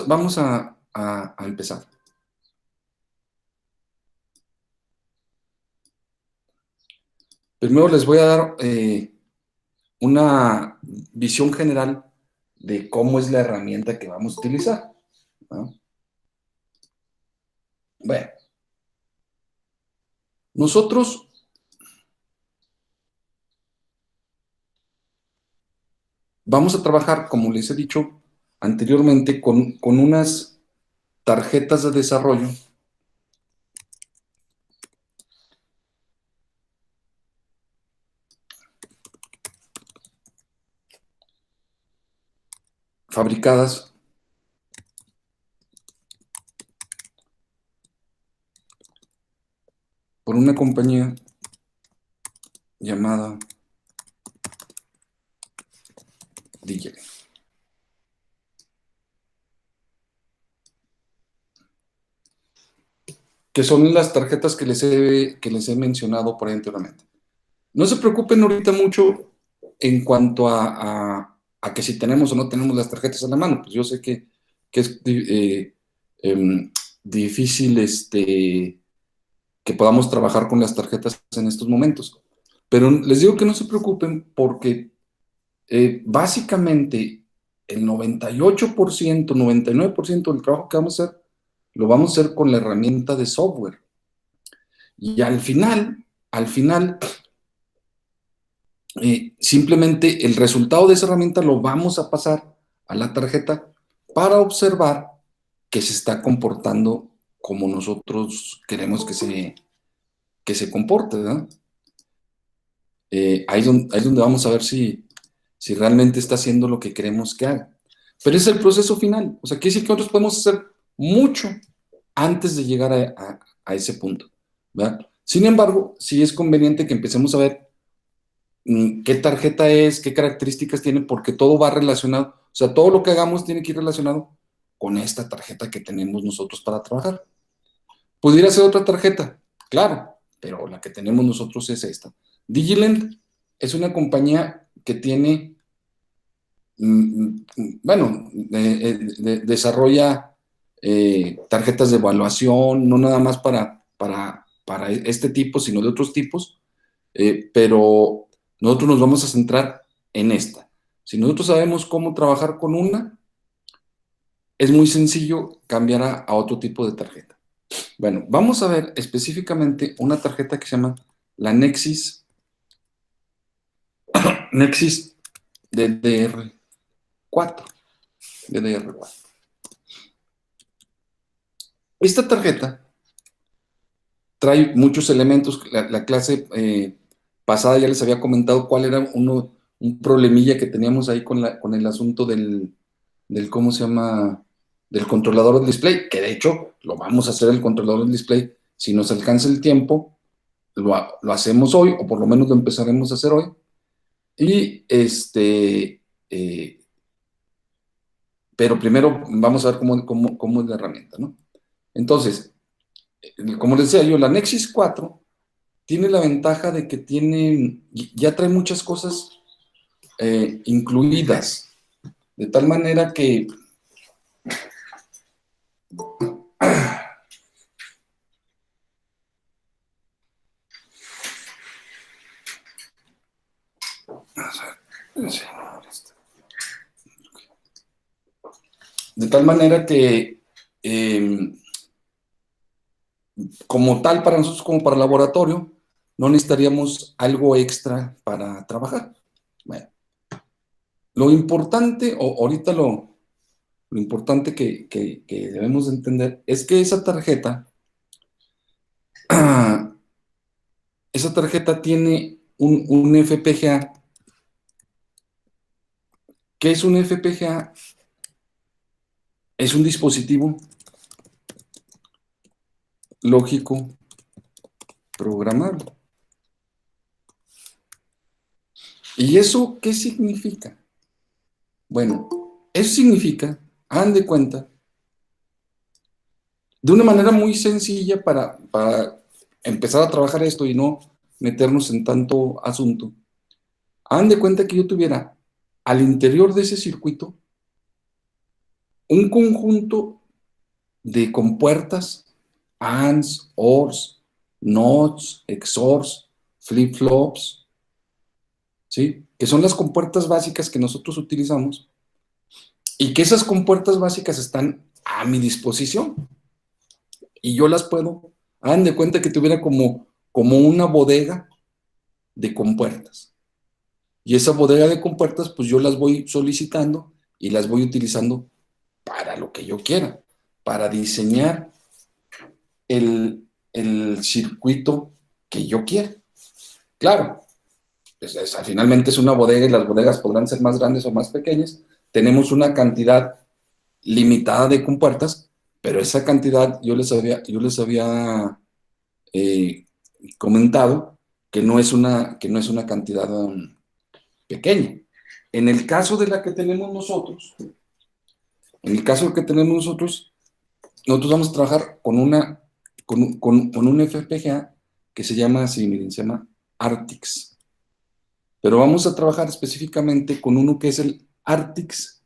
vamos a empezar. Primero les voy a dar una visión general de cómo es la herramienta que vamos a utilizar, ¿no? Bueno, nosotros vamos a trabajar, como les he dicho anteriormente, con unas tarjetas de desarrollo fabricadas por una compañía llamada DJ, que son las tarjetas que les he mencionado por ahí anteriormente. No se preocupen ahorita mucho en cuanto a que si tenemos o no tenemos las tarjetas en la mano. Pues yo sé que es difícil que podamos trabajar con las tarjetas en estos momentos. Pero les digo que no se preocupen porque básicamente el 98%, 99% del trabajo que vamos a hacer, lo vamos a hacer con la herramienta de software. Y al final, simplemente el resultado de esa herramienta lo vamos a pasar a la tarjeta para observar que se está comportando como nosotros queremos que se comporte, ¿verdad? Ahí es donde vamos a ver si realmente está haciendo lo que queremos que haga. Pero es el proceso final. O sea, quiere decir que nosotros podemos hacer mucho antes de llegar a ese punto, ¿verdad? Sin embargo, sí es conveniente que empecemos a ver qué tarjeta es, qué características tiene, porque todo va relacionado. O sea, todo lo que hagamos tiene que ir relacionado con esta tarjeta que tenemos nosotros para trabajar. Pudiera ser otra tarjeta, claro, pero la que tenemos nosotros es esta. Digilend es una compañía que tiene, bueno, desarrolla tarjetas de evaluación, no nada más para este tipo, sino de otros tipos, pero nosotros nos vamos a centrar en esta. Si nosotros sabemos cómo trabajar con una, es muy sencillo cambiar a otro tipo de tarjeta. Bueno, vamos a ver específicamente una tarjeta que se llama la Nexus DDR4. DDR4. Esta tarjeta trae muchos elementos. La clase pasada ya les había comentado cuál era un problemilla que teníamos ahí con el asunto del, ¿cómo se llama? Del controlador del display, que de hecho lo vamos a hacer el controlador del display. Si nos alcanza el tiempo, lo hacemos hoy, o por lo menos lo empezaremos a hacer hoy. Y pero primero vamos a ver cómo es la herramienta, ¿no? Entonces, como les decía yo, la Nexus 4 tiene la ventaja de que ya trae muchas cosas incluidas, de tal manera que de tal manera que como tal para nosotros como para el laboratorio no necesitaríamos algo extra para trabajar. Bueno, lo importante, o ahorita lo importante que debemos de entender es que esa tarjeta tiene un FPGA. ¿Qué es un FPGA? Es un dispositivo lógico programable. ¿Y eso qué significa? Bueno, eso significa, hagan de cuenta, de una manera muy sencilla para empezar a trabajar esto y no meternos en tanto asunto. Hagan de cuenta que yo tuviera al interior de ese circuito un conjunto de compuertas, ANDs, ORs, NOTs, XORs, flip-flops, ¿sí? Que son las compuertas básicas que nosotros utilizamos y que esas compuertas básicas están a mi disposición y yo las puedo, hagan de cuenta que tuviera como una bodega de compuertas. Y esa bodega de compuertas, pues yo las voy solicitando y las voy utilizando para lo que yo quiera, para diseñar el circuito que yo quiera. Claro, finalmente es una bodega y las bodegas podrán ser más grandes o más pequeñas. Tenemos una cantidad limitada de compuertas, pero esa cantidad yo les había comentado que no es una cantidad pequeña. En el caso de la que tenemos nosotros, en el caso que tenemos nosotros vamos a trabajar con un FPGA que se llama así, miren, se llama Artix. Pero vamos a trabajar específicamente con uno que es el Artix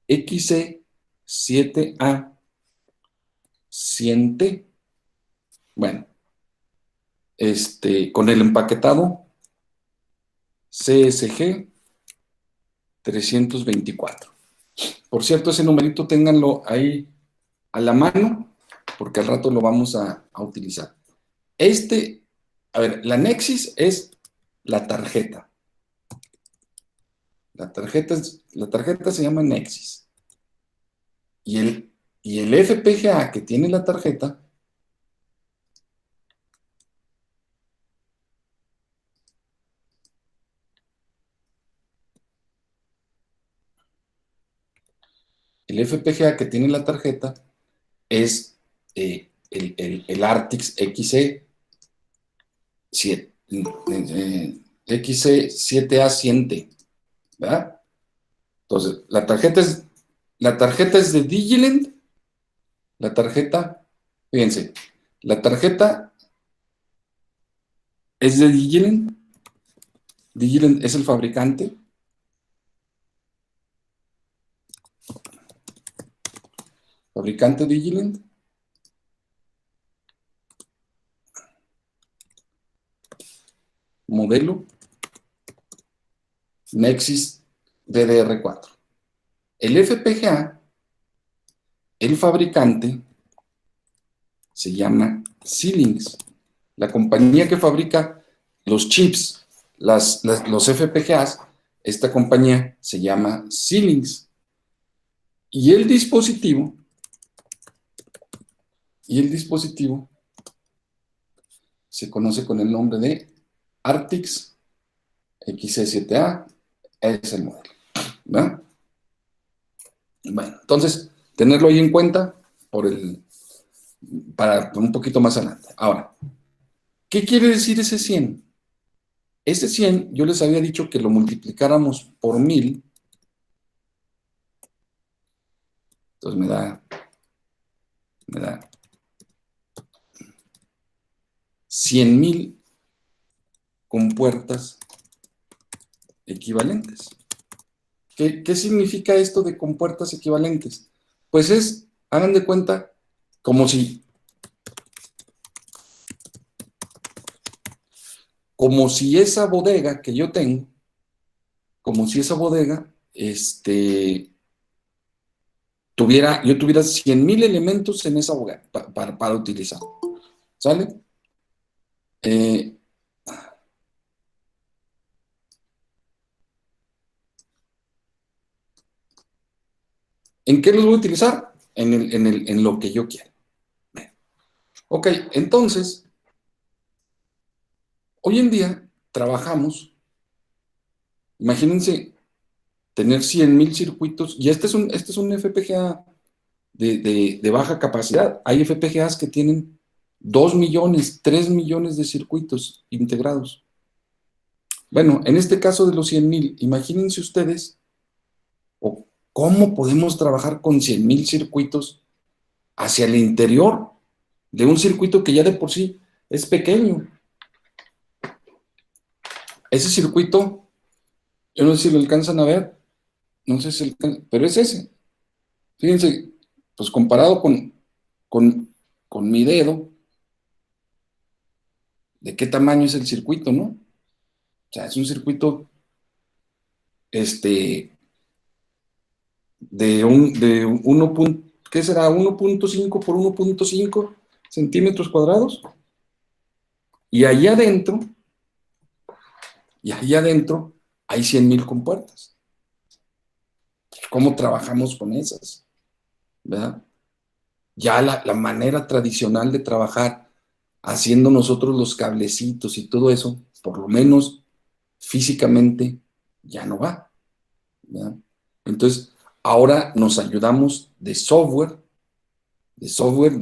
XC7A 100T. Bueno, con el empaquetado CSG 324. Por cierto, ese numerito ténganlo ahí a la mano, porque al rato lo vamos a utilizar. A ver, la Nexus es la tarjeta. La tarjeta se llama Nexus. Y el FPGA que tiene la tarjeta es el Artix XC7A100T, ¿verdad? Entonces, la tarjeta es de Digilent. La tarjeta, fíjense, la tarjeta es de Digilent. Digilent es el fabricante. Fabricante Digilent. Modelo Nexus DDR4. El FPGA, el fabricante, se llama Xilinx. La compañía que fabrica los chips, los FPGAs, esta compañía se llama Xilinx. Y el dispositivo se conoce con el nombre de Artix XC7A, es el modelo, ¿verdad? Bueno, entonces, tenerlo ahí en cuenta para un poquito más adelante. Ahora, ¿qué quiere decir ese 100? Ese 100, yo les había dicho que lo multiplicáramos por 1000, entonces me da 100,000 compuertas equivalentes. ¿Qué significa esto de compuertas equivalentes? Pues hagan de cuenta, como si esa bodega que yo tengo, como si esa bodega, yo tuviera 100,000 elementos en esa bodega para utilizar. ¿Sale? ¿En qué los voy a utilizar? En lo que yo quiera. Ok, entonces, hoy en día trabajamos, imagínense tener 100,000 circuitos, y este es un FPGA de baja capacidad. Hay FPGAs que tienen 2 millones, 3 millones de circuitos integrados. Bueno, en este caso de los 100,000, imagínense ustedes cómo podemos trabajar con 100,000 circuitos hacia el interior de un circuito que ya de por sí es pequeño. Ese circuito, yo no sé si lo alcanzan a ver, no sé si pero es ese. Fíjense, pues comparado con, con mi dedo, ¿de qué tamaño es el circuito, no? O sea, es un circuito, este, de 1. ¿Qué será? 1.5 por 1.5 centímetros cuadrados. Y allá adentro, y allá adentro hay 100,000 compuertas. ¿Cómo trabajamos con esas? ¿Verdad? Ya la manera tradicional de trabajar, haciendo nosotros los cablecitos y todo eso, por lo menos físicamente, ya no va. ¿Verdad? Entonces, ahora nos ayudamos de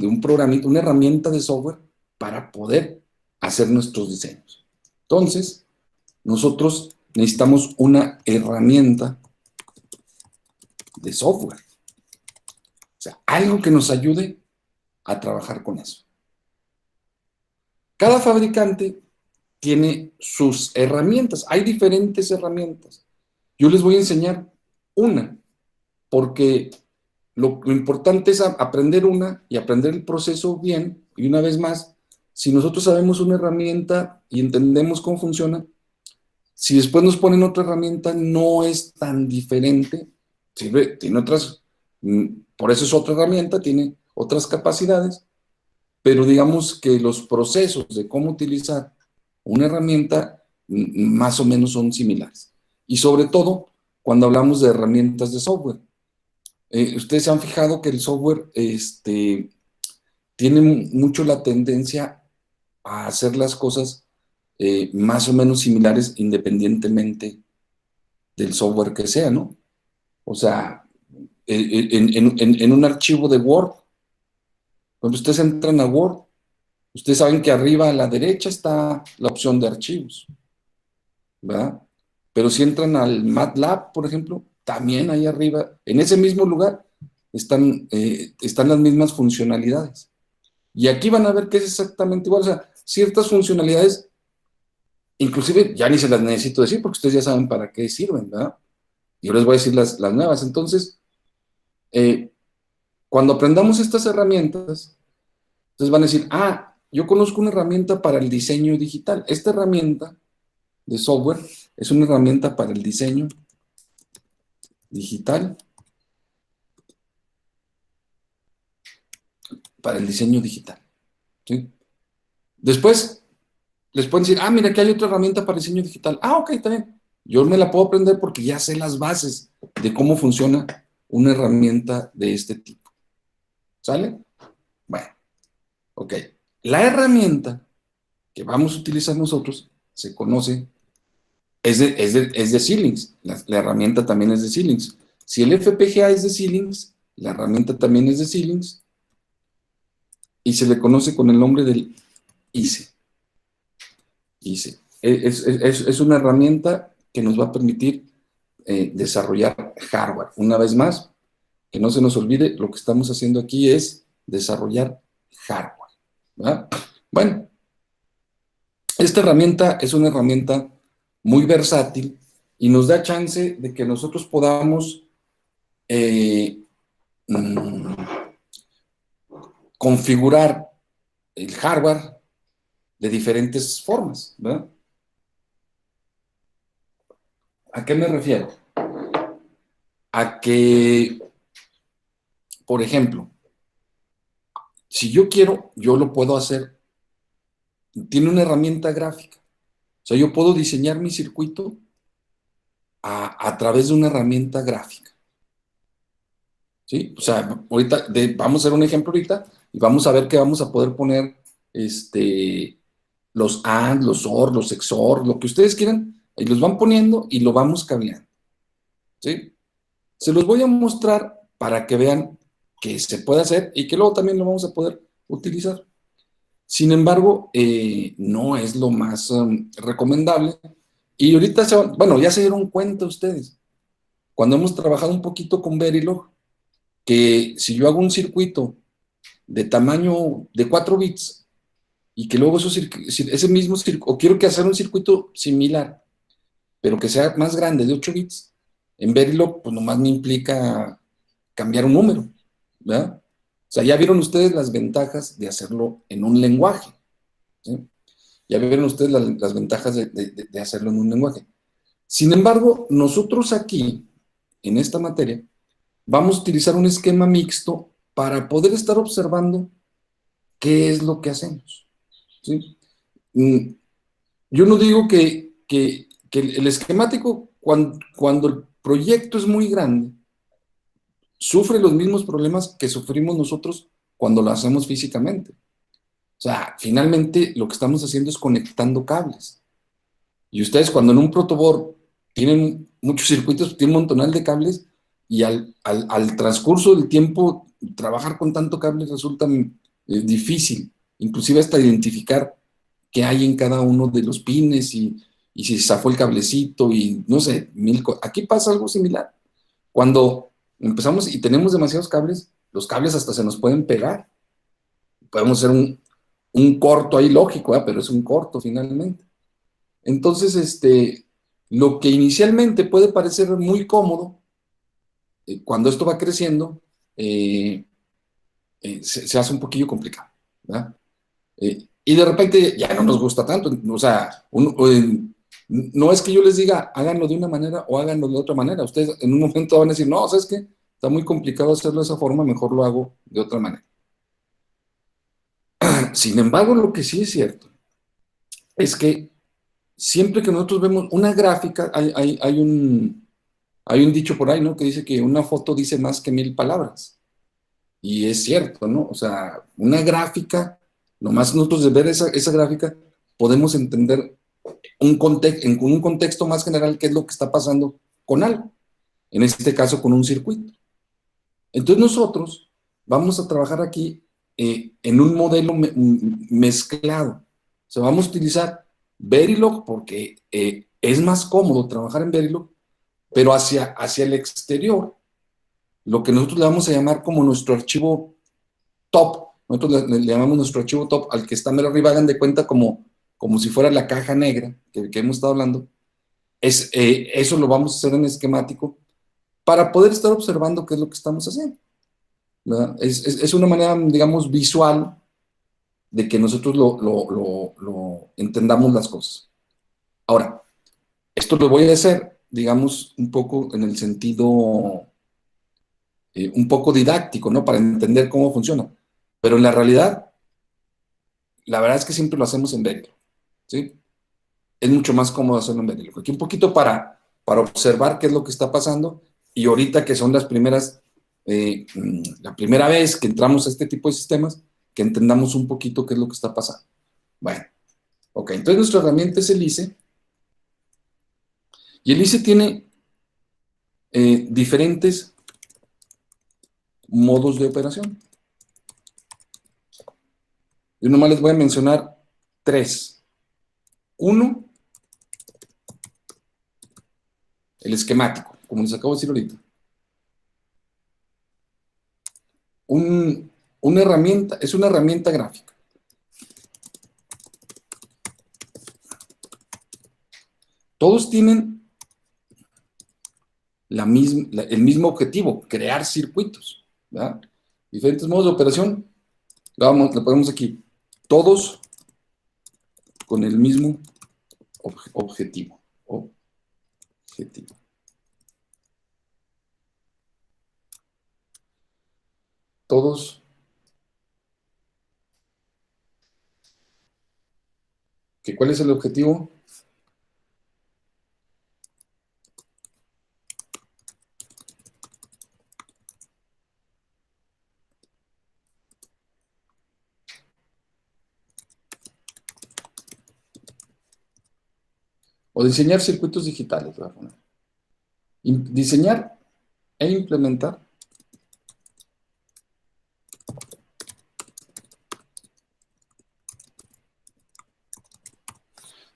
un programita, una herramienta de software para poder hacer nuestros diseños. Entonces, nosotros necesitamos una herramienta de software, o sea, algo que nos ayude a trabajar con eso. Cada fabricante tiene sus herramientas, hay diferentes herramientas. Yo les voy a enseñar una, porque lo importante es aprender una y aprender el proceso bien, y una vez más, si nosotros sabemos una herramienta y entendemos cómo funciona, si después nos ponen otra herramienta, no es tan diferente, sirve, tiene otras, por eso es otra herramienta, tiene otras capacidades, pero digamos que los procesos de cómo utilizar una herramienta más o menos son similares. Y sobre todo cuando hablamos de herramientas de software. Ustedes se han fijado que el software tiene mucho la tendencia a hacer las cosas más o menos similares independientemente del software que sea, ¿no? O sea, en un archivo de Word, cuando ustedes entran a Word, ustedes saben que arriba a la derecha está la opción de archivos, ¿verdad? Pero si entran al MATLAB, por ejemplo, también ahí arriba, en ese mismo lugar, están las mismas funcionalidades. Y aquí van a ver que es exactamente igual, o sea, ciertas funcionalidades, inclusive ya ni se las necesito decir porque ustedes ya saben para qué sirven, ¿verdad? Yo les voy a decir las nuevas. Entonces, eh, cuando aprendamos estas herramientas, entonces van a decir, ah, yo conozco una herramienta para el diseño digital. Esta herramienta de software es una herramienta para el diseño digital, para el diseño digital. ¿Sí? Después les pueden decir, ah, mira, aquí hay otra herramienta para diseño digital. Ah, ok, está bien. Yo me la puedo aprender porque ya sé las bases de cómo funciona una herramienta de este tipo. ¿Sale? Bueno, ok. La herramienta que vamos a utilizar nosotros se conoce, es de Xilinx. La herramienta también es de Xilinx. Si el FPGA es de Xilinx, la herramienta también es de Xilinx y se le conoce con el nombre del ICE. ICE. Es una herramienta que nos va a permitir desarrollar hardware. Una vez más, que no se nos olvide, lo que estamos haciendo aquí es desarrollar hardware. ¿Verdad? Bueno, esta herramienta es una herramienta muy versátil y nos da chance de que nosotros podamos eh, mm, configurar el hardware de diferentes formas, ¿verdad? ¿A qué me refiero? A que, por ejemplo, si yo quiero, yo lo puedo hacer. Tiene una herramienta gráfica. O sea, yo puedo diseñar mi circuito a través de una herramienta gráfica. ¿Sí? O sea, ahorita vamos a hacer un ejemplo ahorita y vamos a ver que vamos a poder poner los AND, los OR, los XOR, lo que ustedes quieran, y los van poniendo y lo vamos cableando. ¿Sí? Se los voy a mostrar para que vean que se puede hacer y que luego también lo vamos a poder utilizar. Sin embargo, no es lo más recomendable. Y ahorita, bueno, ya se dieron cuenta ustedes, cuando hemos trabajado un poquito con Verilog, que si yo hago un circuito de tamaño de 4 bits y que luego ese mismo circuito, o quiero que hacer un circuito similar, pero que sea más grande, de 8 bits, en Verilog, pues nomás me implica cambiar un número, ¿verdad? O sea, ya vieron ustedes las ventajas de hacerlo en un lenguaje, ¿sí? Ya vieron ustedes las ventajas de hacerlo en un lenguaje. Sin embargo, nosotros aquí, en esta materia, vamos a utilizar un esquema mixto para poder estar observando qué es lo que hacemos, ¿sí? Yo no digo que el esquemático, cuando el proyecto es muy grande, sufre los mismos problemas que sufrimos nosotros cuando lo hacemos físicamente. O sea, finalmente lo que estamos haciendo es conectando cables. Y ustedes cuando en un protoboard tienen muchos circuitos, tienen un montonal de cables, y al transcurso del tiempo, trabajar con tanto cable resulta difícil, inclusive hasta identificar qué hay en cada uno de los pines y si zafó el cablecito y no sé, aquí pasa algo similar. Cuando empezamos y tenemos demasiados cables, los cables hasta se nos pueden pegar. Podemos hacer un corto ahí lógico, ¿eh? Pero es un corto finalmente. Entonces, lo que inicialmente puede parecer muy cómodo, cuando esto va creciendo, eh, se hace un poquillo complicado, ¿verdad? Y de repente ya no nos gusta tanto. O sea, no es que yo les diga háganlo de una manera o háganlo de otra manera. Ustedes en un momento van a decir, no, ¿sabes qué? Está muy complicado hacerlo de esa forma, mejor lo hago de otra manera. Sin embargo, lo que sí es cierto es que siempre que nosotros vemos una gráfica, hay un dicho por ahí, ¿no? Que dice que una foto dice más que 1000 palabras. Y es cierto, ¿no? O sea, una gráfica, nomás nosotros de ver esa gráfica, podemos entender en un contexto más general qué es lo que está pasando con algo. En este caso, con un circuito. Entonces nosotros vamos a trabajar aquí en un modelo mezclado. O sea, vamos a utilizar Verilog porque es más cómodo trabajar en Verilog, pero hacia el exterior, lo que nosotros le vamos a llamar como nuestro archivo top. Nosotros le llamamos nuestro archivo top al que está mero arriba, hagan de cuenta como si fuera la caja negra que hemos estado hablando. Eso lo vamos a hacer en esquemático para poder estar observando qué es lo que estamos haciendo, ¿verdad? Es una manera, digamos, visual de que nosotros lo entendamos las cosas. Ahora, esto lo voy a hacer, digamos, un poco en el sentido, un poco didáctico, ¿no? Para entender cómo funciona. Pero en la realidad, la verdad es que siempre lo hacemos en Verilog, ¿sí? Es mucho más cómodo hacerlo en Verilog. Aquí un poquito para observar qué es lo que está pasando, y ahorita que son la primera vez que entramos a este tipo de sistemas, que entendamos un poquito qué es lo que está pasando. Bueno, ok, entonces nuestra herramienta es el ICE, y el ICE tiene diferentes modos de operación. Yo nomás les voy a mencionar tres. Uno, el esquemático, como les acabo de decir ahorita. Una herramienta, es una herramienta gráfica. Todos tienen el mismo objetivo, crear circuitos, ¿verdad? Diferentes modos de operación, le ponemos aquí, todos con el mismo objetivo. Todos, ¿cuál es el objetivo? O diseñar circuitos digitales, ¿verdad? Diseñar e implementar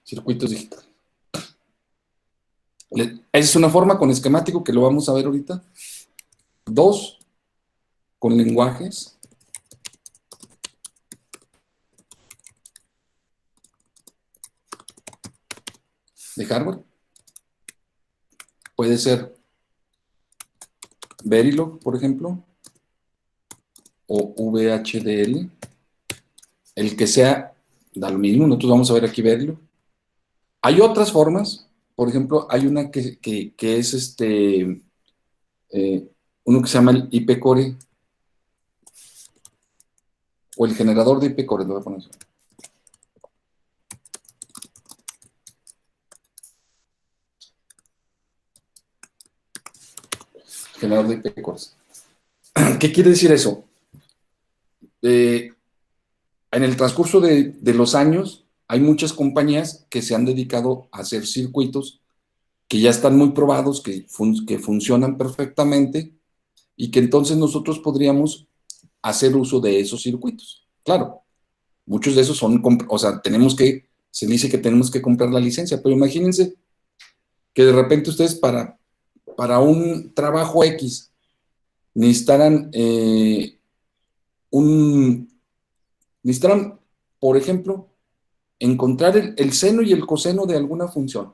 circuitos digitales. Esa es una forma con esquemático que lo vamos a ver ahorita. Dos, con lenguajes de hardware. Puede ser Verilog, por ejemplo, o VHDL, el que sea, da lo mismo, nosotros vamos a ver aquí Verilog. Hay otras formas, por ejemplo, hay una que es uno que se llama el IP Core, o el generador de IP Core, lo voy a poner así. Generador de IP Cores. ¿Qué quiere decir eso? En el transcurso de los años, hay muchas compañías que se han dedicado a hacer circuitos que ya están muy probados, que funcionan perfectamente y que entonces nosotros podríamos hacer uso de esos circuitos. Claro, muchos de esos son, o sea, se dice que tenemos que comprar la licencia, pero imagínense que de repente ustedes para un trabajo X necesitaran un, necesitaran, por ejemplo, encontrar el seno y el coseno de alguna función.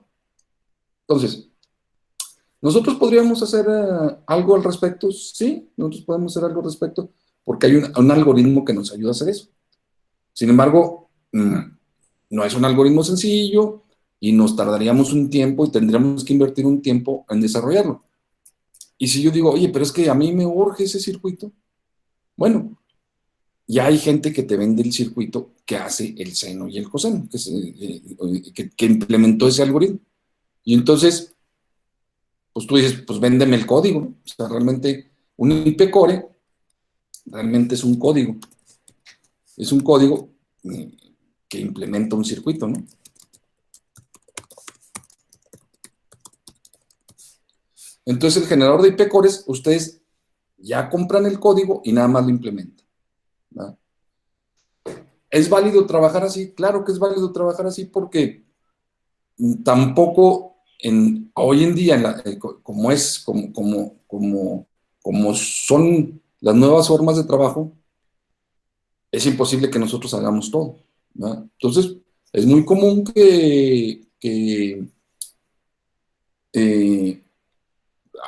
Entonces, ¿nosotros podríamos hacer algo al respecto? Sí, nosotros podemos hacer algo al respecto, porque hay un algoritmo que nos ayuda a hacer eso. Sin embargo, no es un algoritmo sencillo y nos tardaríamos un tiempo y tendríamos que invertir un tiempo en desarrollarlo. Y si yo digo, oye, pero es que a mí me urge ese circuito, bueno, ya hay gente que te vende el circuito que hace el seno y el coseno, que implementó ese algoritmo. Y entonces, pues tú dices, pues véndeme el código, ¿no? O sea, realmente un IP core realmente es un código eh, que implementa un circuito, ¿no? Entonces el generador de IP cores, ustedes ya compran el código y nada más lo implementan, ¿verdad? ¿Es válido trabajar así? Claro que es válido trabajar así porque tampoco hoy en día, como son las nuevas formas de trabajo, es imposible que nosotros hagamos todo, ¿verdad? Entonces, es muy común que eh,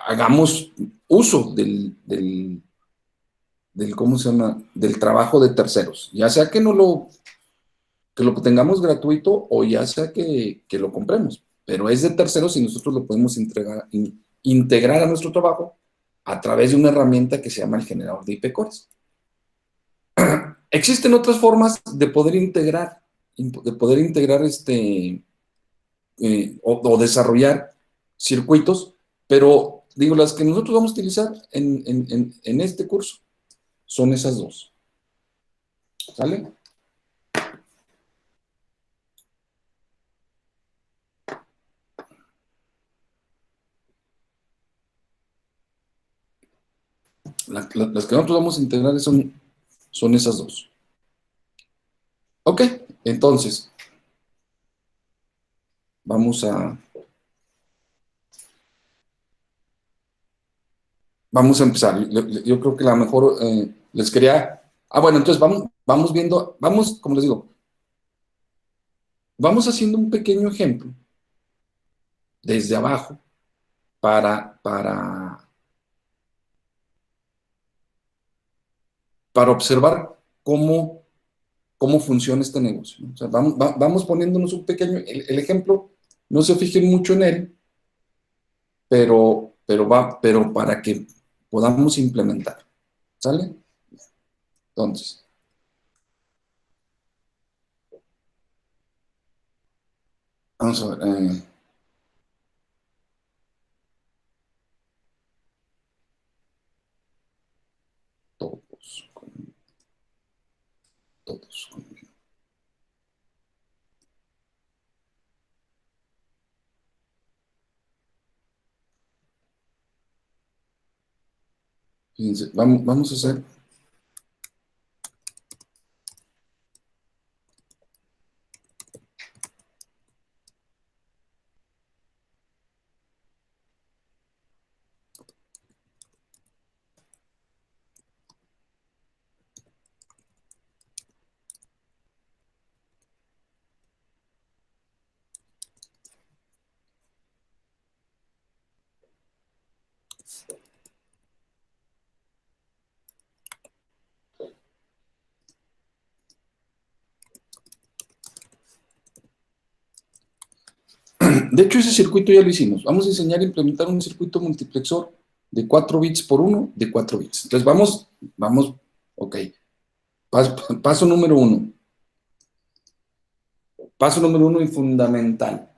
hagamos uso ¿cómo se llama? Del trabajo de terceros, ya sea que no que lo tengamos gratuito o ya sea que lo compremos, pero es de terceros y nosotros lo podemos integrar a nuestro trabajo a través de una herramienta que se llama el generador de IP cores. Existen otras formas de poder integrar o desarrollar circuitos, pero digo, las que nosotros vamos a utilizar en este curso son esas dos. ¿Sale? Las que nosotros vamos a integrar son esas dos. Ok, entonces, vamos a, vamos a empezar. Yo creo que la mejor les quería. Ah, bueno, entonces vamos viendo, como les digo, vamos haciendo un pequeño ejemplo desde abajo para, para, para observar cómo funciona este negocio, ¿no? O sea, vamos poniéndonos un pequeño, el ejemplo, no se fijen mucho en él, pero para que podamos implementar. ¿Sale? Entonces, vamos a ver. Todos, todos. Fíjense, vamos a hacer. De hecho, ese circuito ya lo hicimos. Vamos a enseñar a implementar un circuito multiplexor de 4 bits por 1 de 4 bits. Entonces, vamos, ok. Paso número 1. Paso número 1 y fundamental.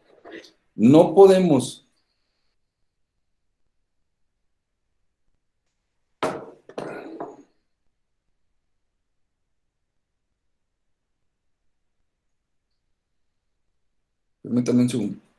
No podemos permítanme un segundo.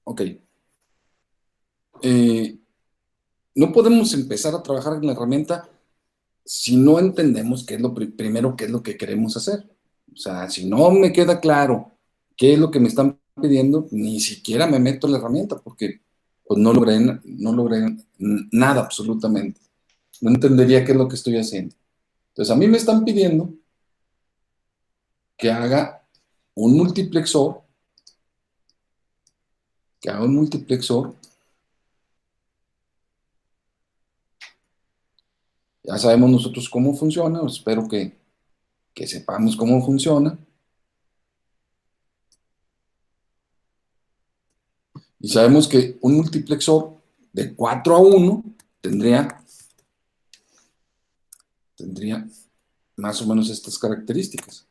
Ok. Eh, no podemos empezar a trabajar en la herramienta si no entendemos qué es lo primero, qué es lo que queremos hacer. O sea, si no me queda claro qué es lo que me están pidiendo, ni siquiera me meto en la herramienta porque pues no logré nada absolutamente. No entendería qué es lo que estoy haciendo. Entonces, a mí me están pidiendo que haga un multiplexor, que haga un multiplexor. Ya sabemos nosotros cómo funciona, espero que sepamos cómo funciona. Y sabemos que un multiplexor de 4 a 1 tendría más o menos estas características.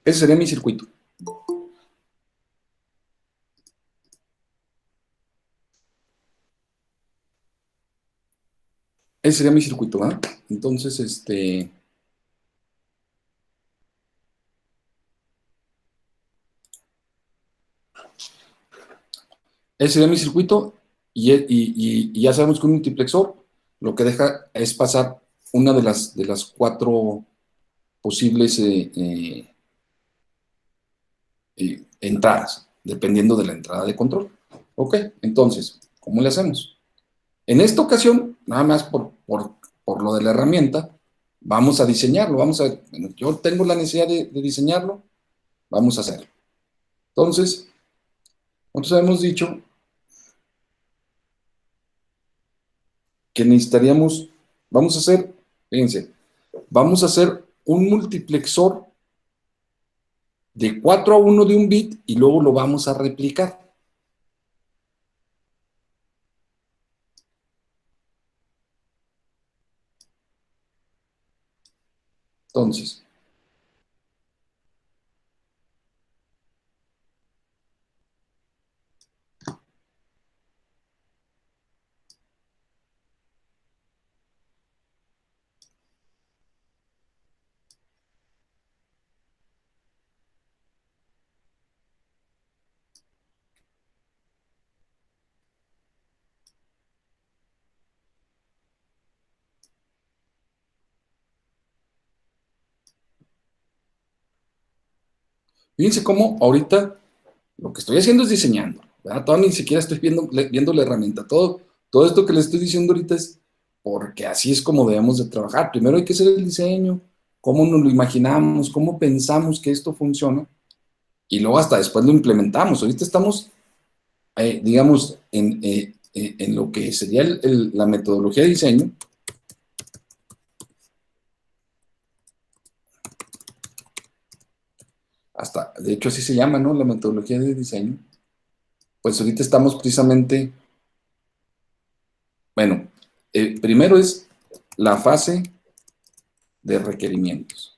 Ese sería mi circuito. Ese sería mi circuito, ¿verdad? Entonces, ese sería mi circuito y ya sabemos que un multiplexor lo que deja es pasar una de las 4 posibles entradas, dependiendo de la entrada de control. Ok, entonces, ¿cómo le hacemos? En esta ocasión, nada más por lo de la herramienta, vamos a diseñarlo. Bueno, yo tengo la necesidad de diseñarlo, vamos a hacerlo. Entonces, nosotros hemos dicho que necesitaríamos, vamos a hacer, fíjense, vamos a hacer un multiplexor de 4 a 1 de un bit y luego lo vamos a replicar. Entonces, fíjense cómo ahorita lo que estoy haciendo es diseñando, ¿verdad? Todavía ni siquiera estoy viendo la herramienta. Todo esto que les estoy diciendo ahorita es porque así es como debemos de trabajar. Primero hay que hacer el diseño, cómo nos lo imaginamos, cómo pensamos que esto funciona, y luego hasta después lo implementamos. Ahorita estamos, digamos, en lo que sería la metodología de diseño. Hasta, de hecho, así se llama, ¿no? La metodología de diseño. Pues ahorita estamos precisamente, bueno, primero es la fase de requerimientos.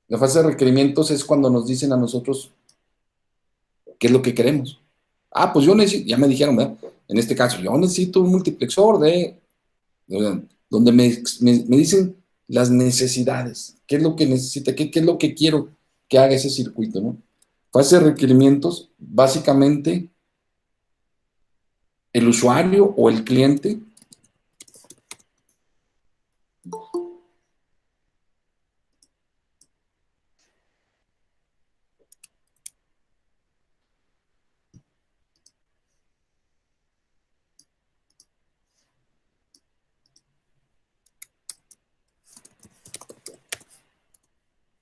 La fase de requerimientos es cuando nos dicen a nosotros qué es lo que queremos. Ah, pues yo necesito, ya me dijeron, ¿verdad? En este caso, yo necesito un multiplexor donde me dicen las necesidades, qué es lo que necesita, qué es lo que quiero que haga ese circuito, ¿no? Fase de requerimientos, básicamente, el usuario o el cliente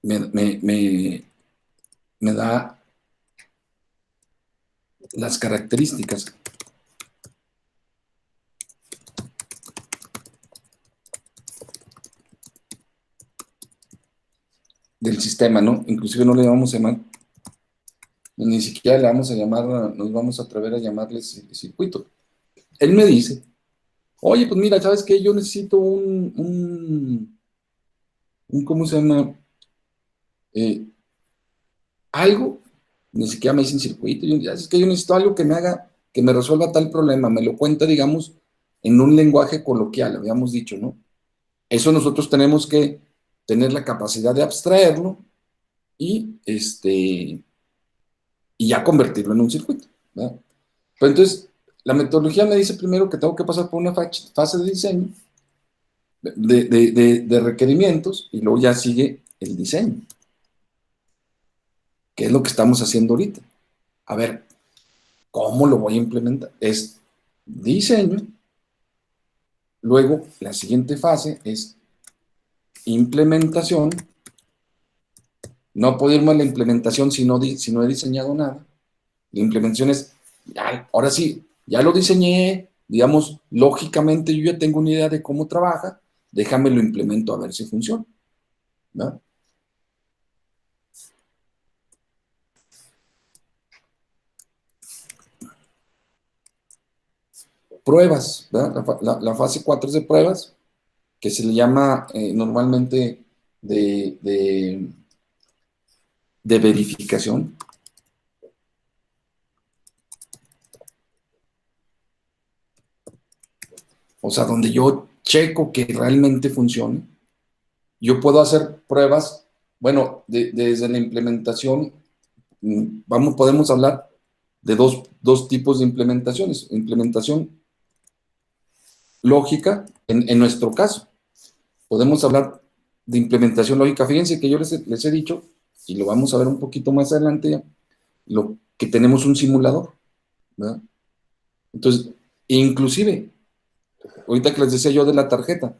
me, me, me, me da las características del sistema, ¿no? Inclusive no le vamos a llamar, ni siquiera le vamos a llamar, nos vamos a atrever a llamarle circuito. Él me dice, oye, pues mira, ¿sabes qué? Yo necesito ¿cómo se llama? Eh, algo, ni siquiera me dicen circuito, es que yo necesito algo que me haga, que me resuelva tal problema, me lo cuenta, digamos, en un lenguaje coloquial, habíamos dicho, ¿no? Eso nosotros tenemos que tener la capacidad de abstraerlo y, y ya convertirlo en un circuito, ¿verdad? Pero entonces, la metodología me dice primero que tengo que pasar por una fase de diseño, de requerimientos, y luego ya sigue el diseño, que es lo que estamos haciendo ahorita. A ver, ¿cómo lo voy a implementar? Es diseño, luego la siguiente fase es implementación. No puedo irme a la implementación si no he diseñado nada. La implementación es, ya, ahora sí, ya lo diseñé, digamos, lógicamente yo ya tengo una idea de cómo trabaja, déjame lo implemento a ver si funciona, ¿verdad? Pruebas, ¿verdad? La fase 4 es de pruebas, que se le llama normalmente de, de, de verificación. O sea, donde yo checo que realmente funcione. Yo puedo hacer pruebas, bueno, desde la implementación, podemos hablar de dos tipos de implementaciones. Implementación lógica, en nuestro caso. Podemos hablar de implementación lógica. Fíjense que yo les he dicho, y lo vamos a ver un poquito más adelante, lo que tenemos un simulador, ¿verdad? Entonces, inclusive, ahorita que les decía yo de la tarjeta,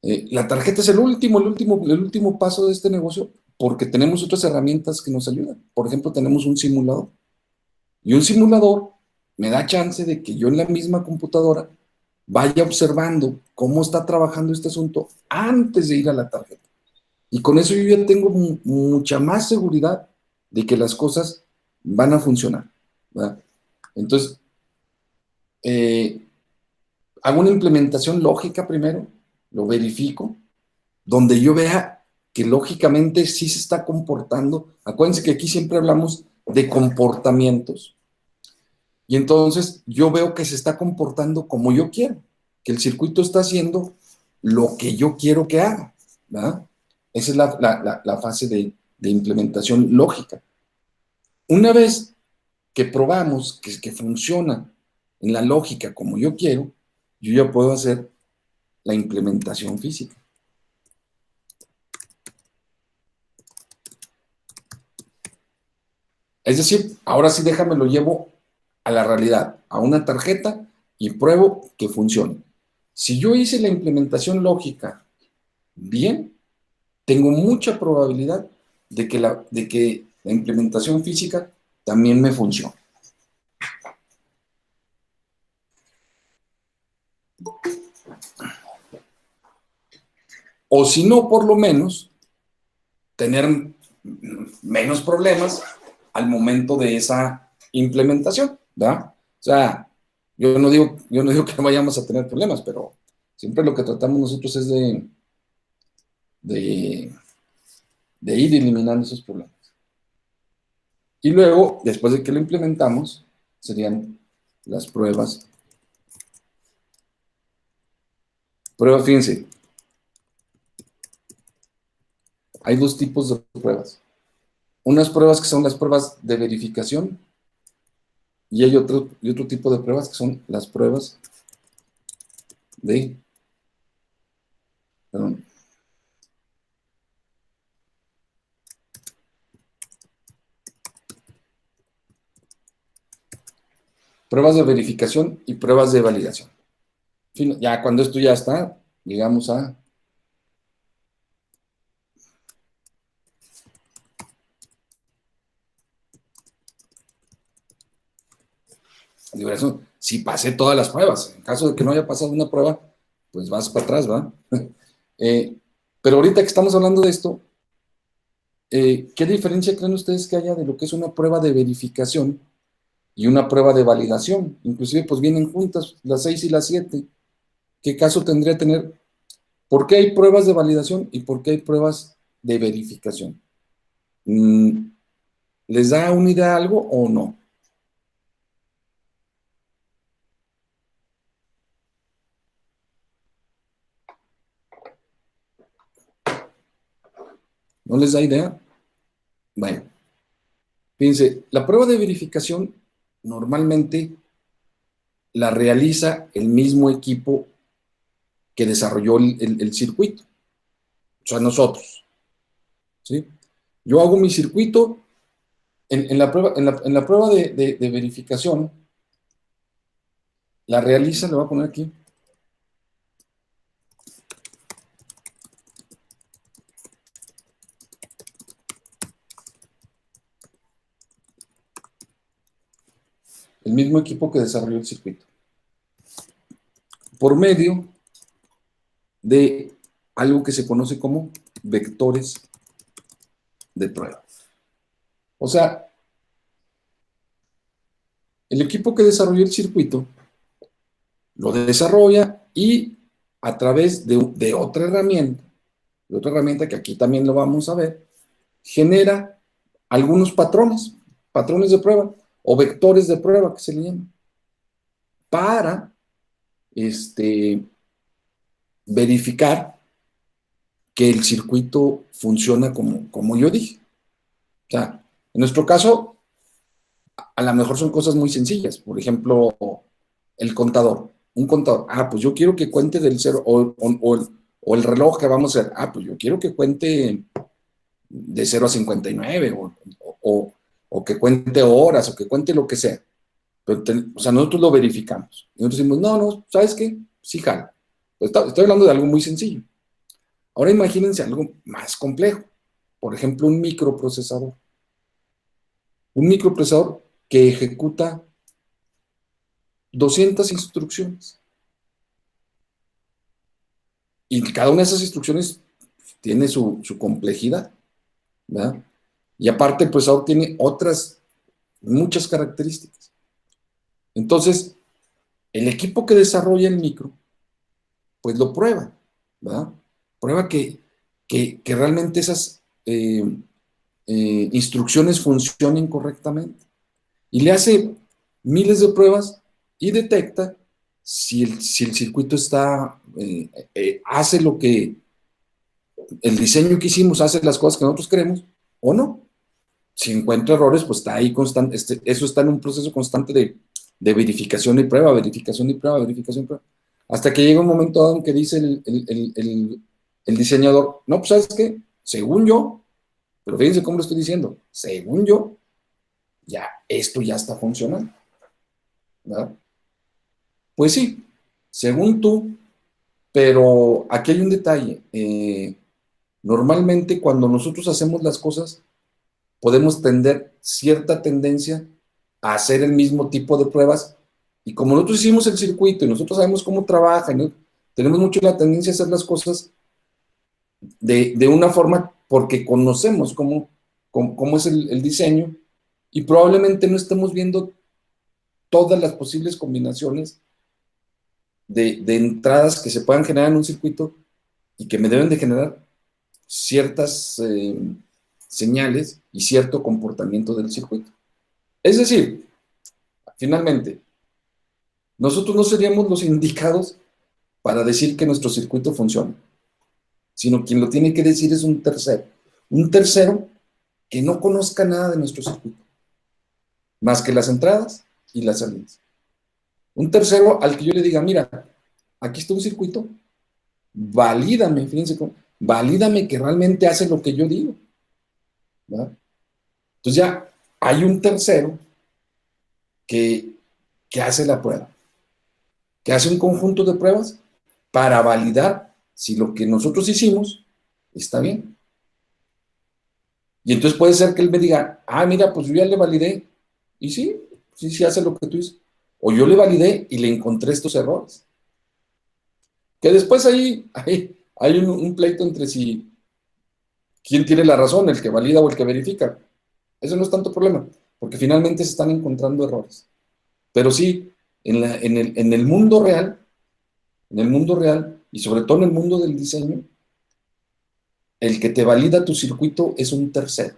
la tarjeta es el último paso de este negocio porque tenemos otras herramientas que nos ayudan. Por ejemplo, tenemos un simulador. Y un simulador me da chance de que yo en la misma computadora vaya observando cómo está trabajando este asunto antes de ir a la tarjeta. Y con eso yo ya tengo mucha más seguridad de que las cosas van a funcionar, ¿verdad? Entonces, hago una implementación lógica primero, lo verifico, donde yo vea que lógicamente sí se está comportando. Acuérdense que aquí siempre hablamos de comportamientos. Y entonces yo veo que se está comportando como yo quiero, que el circuito está haciendo lo que yo quiero que haga, ¿verdad? Esa es la fase de implementación lógica. Una vez que probamos que funciona en la lógica como yo quiero, yo ya puedo hacer la implementación física. Es decir, ahora sí déjame lo llevo a la realidad, a una tarjeta y pruebo que funcione. Si yo hice la implementación lógica bien, tengo mucha probabilidad de que la implementación física también me funcione. O si no, por lo menos, tener menos problemas al momento de esa implementación, ¿verdad? O sea, yo no digo que no vayamos a tener problemas, pero siempre lo que tratamos nosotros es de, de ir eliminando esos problemas. Y luego, después de que lo implementamos, serían las pruebas. Pruebas, fíjense, hay dos tipos de pruebas. Unas pruebas que son las pruebas de verificación y hay otro tipo de pruebas que son las pruebas de, perdón, pruebas de verificación y pruebas de validación. Ya cuando esto ya está, llegamos a liberación. Si pasé todas las pruebas, en caso de que no haya pasado una prueba, pues vas para atrás, ¿va? Pero ahorita que estamos hablando de esto, ¿qué diferencia creen ustedes que haya de lo que es una prueba de verificación y una prueba de validación? Inclusive, pues vienen juntas las 6 y las 7. ¿Qué caso tendría tener? ¿Por qué hay pruebas de validación y por qué hay pruebas de verificación? ¿Les da una idea algo o no? ¿No les da idea? Bueno, fíjense, la prueba de verificación normalmente la realiza el mismo equipo que desarrolló el circuito, o sea, nosotros, ¿sí? Yo hago mi circuito en la prueba, en la prueba de verificación, la realiza, le voy a poner aquí, el mismo equipo que desarrolló el circuito, por medio de algo que se conoce como vectores de prueba. O sea, el equipo que desarrolló el circuito lo desarrolla y a través de otra herramienta que aquí también lo vamos a ver, genera algunos patrones de prueba o vectores de prueba que se le llaman, para verificar que el circuito funciona como yo dije. O sea, en nuestro caso, a lo mejor son cosas muy sencillas. Por ejemplo, el contador. Un contador. Ah, pues yo quiero que cuente del cero. O el reloj que vamos a hacer. Ah, pues yo quiero que cuente de 0 a 59. O que cuente horas. O que cuente lo que sea. Pero o sea, nosotros lo verificamos. Y nosotros decimos, no, ¿sabes qué? Sí, jala. Pues estoy hablando de algo muy sencillo. Ahora imagínense algo más complejo. Por ejemplo, un microprocesador. Un microprocesador que ejecuta 200 instrucciones. Y cada una de esas instrucciones tiene su complejidad, ¿verdad? Y aparte, el procesador tiene otras muchas características. Entonces, el equipo que desarrolla el micro, pues lo prueba. ¿verdad? Prueba que realmente esas instrucciones funcionen correctamente. Y le hace miles de pruebas y detecta si el circuito hace lo que el diseño que hicimos, hace las cosas que nosotros queremos o no. Si encuentra errores, pues está ahí constante, eso está en un proceso constante de verificación y prueba, verificación y prueba, verificación y prueba. Hasta que llega un momento dado en que dice el diseñador, no, pues ¿sabes qué? Según yo, pero fíjense cómo lo estoy diciendo, según yo, ya esto ya está funcionando, ¿verdad? Pues sí, según tú, pero aquí hay un detalle. Normalmente cuando nosotros hacemos las cosas, podemos tender cierta tendencia a hacer el mismo tipo de pruebas. Y como nosotros hicimos el circuito y nosotros sabemos cómo trabaja, ¿no? Tenemos mucho la tendencia a hacer las cosas de una forma porque conocemos cómo es el diseño y probablemente no estemos viendo todas las posibles combinaciones de entradas que se puedan generar en un circuito y que me deben de generar ciertas señales y cierto comportamiento del circuito. Es decir, finalmente, nosotros no seríamos los indicados para decir que nuestro circuito funciona, sino quien lo tiene que decir es un tercero que no conozca nada de nuestro circuito, más que las entradas y las salidas. Un tercero al que yo le diga, mira, aquí está un circuito, valídame, fíjense, valídame que realmente hace lo que yo digo, ¿verdad? Entonces ya hay un tercero que, que hace la prueba, que hace un conjunto de pruebas para validar si lo que nosotros hicimos está bien. Y entonces puede ser que él me diga, ah, mira, pues yo ya le validé. Y sí, sí hace lo que tú dices. O yo le validé y le encontré estos errores. Que después hay un pleito entre si quién tiene la razón, el que valida o el que verifica. Eso no es tanto problema, porque finalmente se están encontrando errores. Pero sí, en el mundo real, y sobre todo en el mundo del diseño, el que te valida tu circuito es un tercero,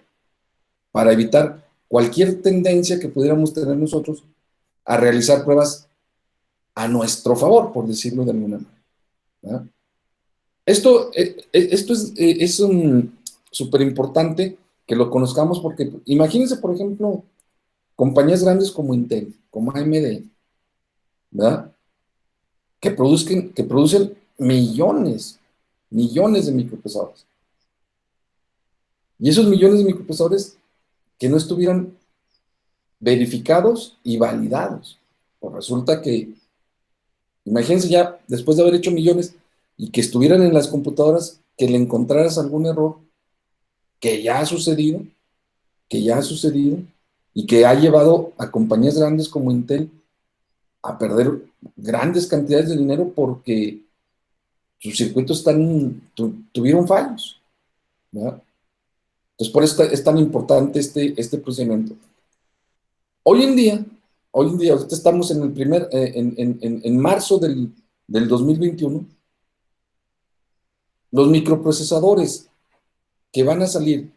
para evitar cualquier tendencia que pudiéramos tener nosotros a realizar pruebas a nuestro favor, por decirlo de alguna manera, ¿verdad? Esto es súper importante que lo conozcamos porque imagínense, por ejemplo, compañías grandes como Intel, como AMD, ¿verdad? Que producen millones de microprocesadores. Y esos millones de microprocesadores que no estuvieran verificados y validados. Pues resulta que, imagínense ya, después de haber hecho millones y que estuvieran en las computadoras, que le encontraras algún error que ya ha sucedido, que ya ha sucedido y que ha llevado a compañías grandes como Intel a perder grandes cantidades de dinero porque sus circuitos tuvieron fallos, ¿verdad? Entonces, por eso es tan importante este procedimiento. Hoy en día, ahorita estamos en marzo del 2021, los microprocesadores que van a salir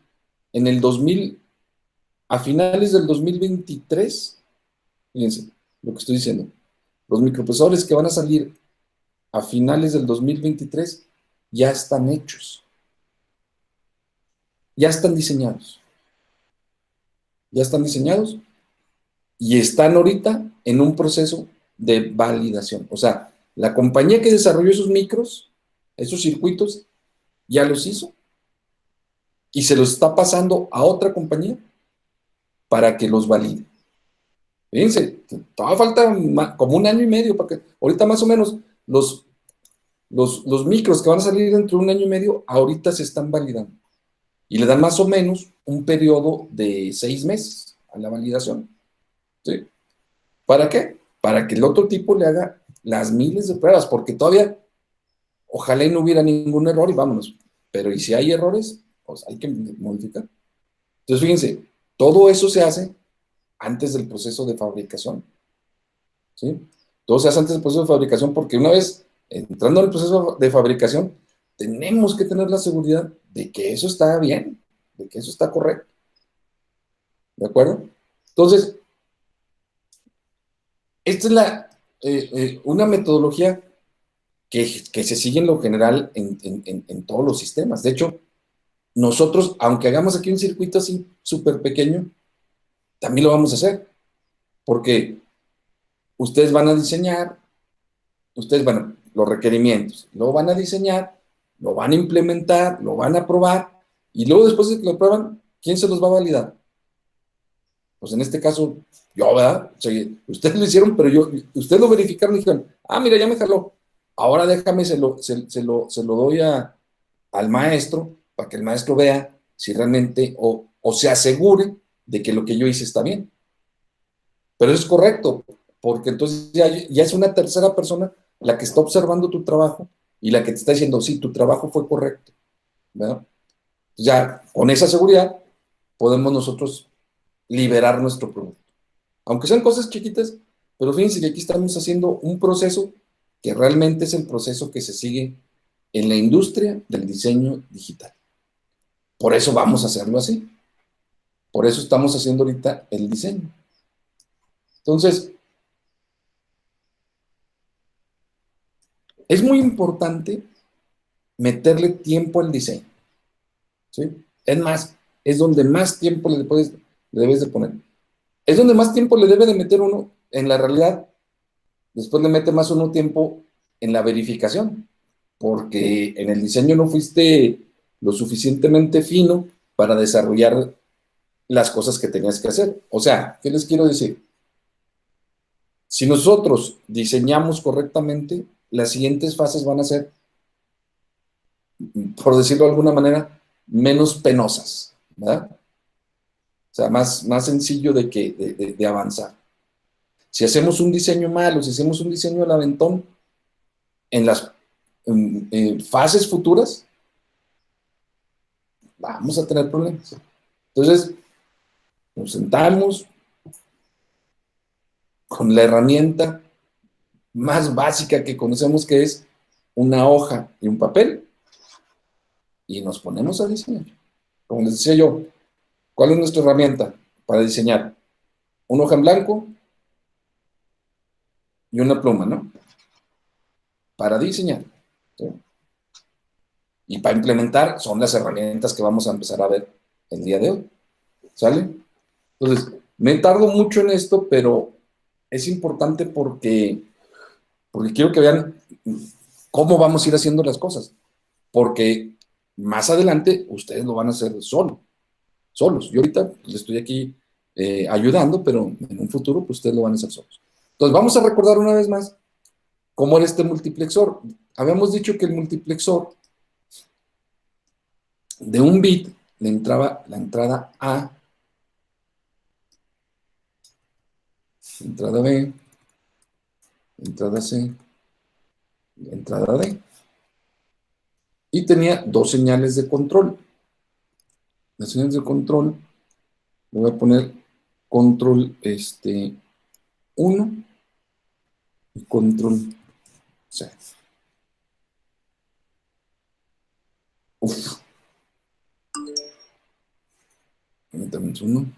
en el 2000, a finales del 2023, fíjense lo que estoy diciendo, los microprocesadores que van a salir a finales del 2023 ya están hechos, ya están diseñados, ya están diseñados y están ahorita en un proceso de validación. O sea, la compañía que desarrolló esos circuitos, ya los hizo y se los está pasando a otra compañía para que los valide. Fíjense, todavía falta como un año y medio, porque ahorita más o menos los micros que van a salir dentro de un año y medio, ahorita se están validando. Y le dan más o menos un periodo de 6 meses a la validación. ¿Sí? ¿Para qué? Para que el otro tipo le haga las miles de pruebas, porque todavía, ojalá y no hubiera ningún error y vámonos. Pero y si hay errores, pues hay que modificar. Entonces, fíjense, todo eso se hace antes del proceso de fabricación. ¿Sí? Todo se hace antes del proceso de fabricación porque una vez entrando en el proceso de fabricación, tenemos que tener la seguridad de que eso está bien, de que eso está correcto. ¿De acuerdo? Entonces, esta es una metodología que se sigue en lo general en todos los sistemas. De hecho, nosotros, aunque hagamos aquí un circuito así súper pequeño, también lo vamos a hacer, porque ustedes van a diseñar, ustedes van a, los requerimientos, lo van a diseñar, lo van a implementar, lo van a probar, y luego después de que lo prueban, ¿quién se los va a validar? Pues en este caso, yo, ¿verdad? O sea, ustedes lo hicieron, pero ustedes lo verificaron y dijeron, ah, mira, ya me jaló. Ahora déjame, se lo doy al maestro para que el maestro vea si realmente o se asegure de que lo que yo hice está bien. Pero eso es correcto, porque entonces ya es una tercera persona la que está observando tu trabajo y la que te está diciendo, sí, tu trabajo fue correcto, ¿verdad? Ya con esa seguridad podemos nosotros liberar nuestro producto. Aunque sean cosas chiquitas, pero fíjense que aquí estamos haciendo un proceso que realmente es el proceso que se sigue en la industria del diseño digital. Por eso vamos a hacerlo así. Por eso estamos haciendo ahorita el diseño. Entonces, es muy importante meterle tiempo al diseño, ¿sí? Es más, es donde más tiempo le debes de poner. Es donde más tiempo le debe de meter uno en la realidad. Después le mete más uno tiempo en la verificación, porque en el diseño no fuiste lo suficientemente fino para desarrollar las cosas que tenías que hacer. O sea, ¿qué les quiero decir? Si nosotros diseñamos correctamente, las siguientes fases van a ser, por decirlo de alguna manera, menos penosas, ¿verdad? O sea, más sencillo de avanzar. Si hacemos un diseño malo, si hacemos un diseño al aventón, en las fases futuras, vamos a tener problemas. Entonces, nos sentamos con la herramienta más básica que conocemos, que es una hoja y un papel, y nos ponemos a diseñar. Como les decía yo, ¿cuál es nuestra herramienta para diseñar? Una hoja en blanco y una pluma, ¿no? Para diseñar, ¿sí? Y para implementar son las herramientas que vamos a empezar a ver el día de hoy, ¿sale? Entonces, me tardo mucho en esto, pero es importante porque quiero que vean cómo vamos a ir haciendo las cosas, porque más adelante ustedes lo van a hacer solos. Yo ahorita les estoy aquí ayudando, pero en un futuro pues, ustedes lo van a hacer solos. Entonces, vamos a recordar una vez más cómo era este multiplexor. Habíamos dicho que el multiplexor de un bit le entraba la entrada A, entrada B, entrada C, entrada D. Y tenía dos señales de control. Las señales de control, le voy a poner control 1 y control C. Uf, permítame un segundo.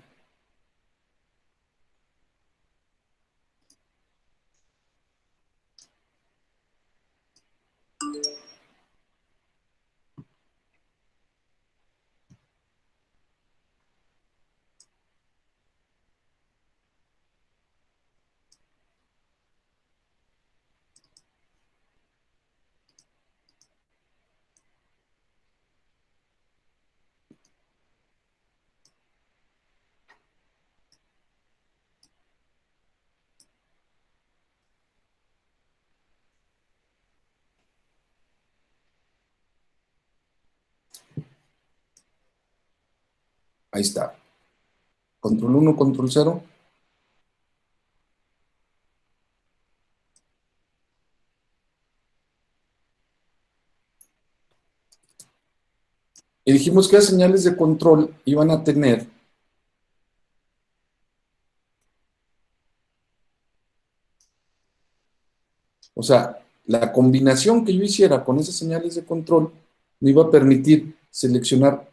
Ahí está. Control 1, control 0. Y dijimos que las señales de control iban a tener o sea, la combinación que yo hiciera con esas señales de control me iba a permitir seleccionar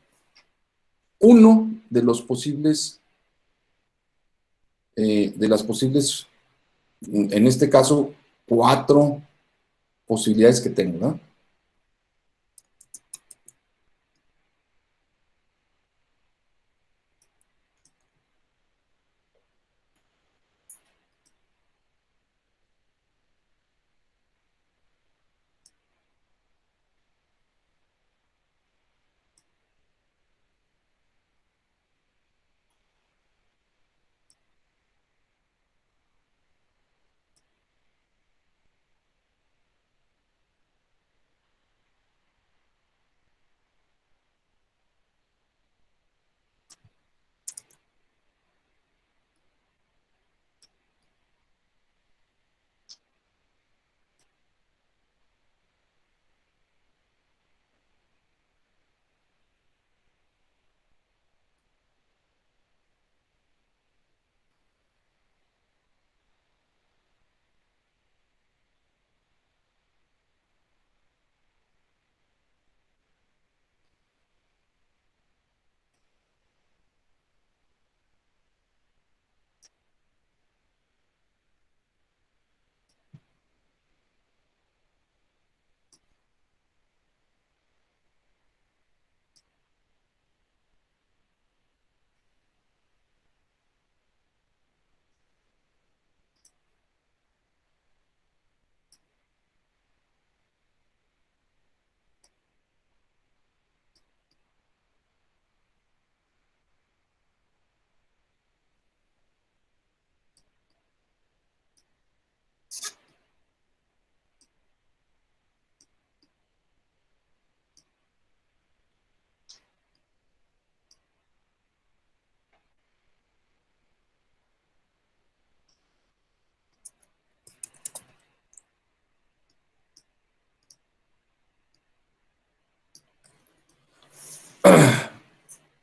uno de los posibles, de las posibles, en este caso, 4 posibilidades que tengo, ¿no?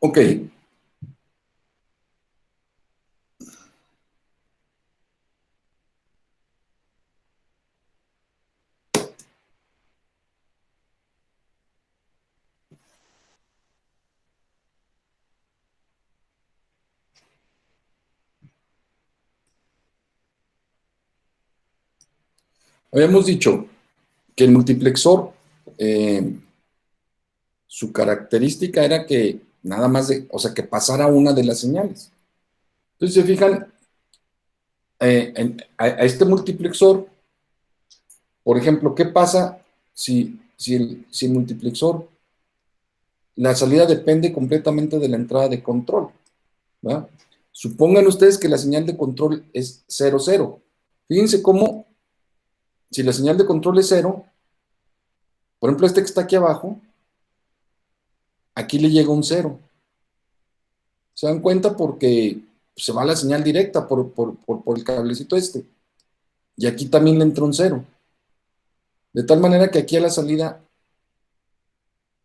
Ok, habíamos dicho que el multiplexor, eh, su característica era que nada más o sea, que pasara una de las señales. Entonces, se fijan, a este multiplexor, por ejemplo, ¿qué pasa si el multiplexor, la salida depende completamente de la entrada de control? ¿Verdad? Supongan ustedes que la señal de control es 0, 0. Fíjense cómo, si la señal de control es 0, por ejemplo, este que está aquí abajo, aquí le llega un 0. ¿Se dan cuenta? Porque se va la señal directa por el cablecito este. Y aquí también le entra un 0. De tal manera que aquí a la salida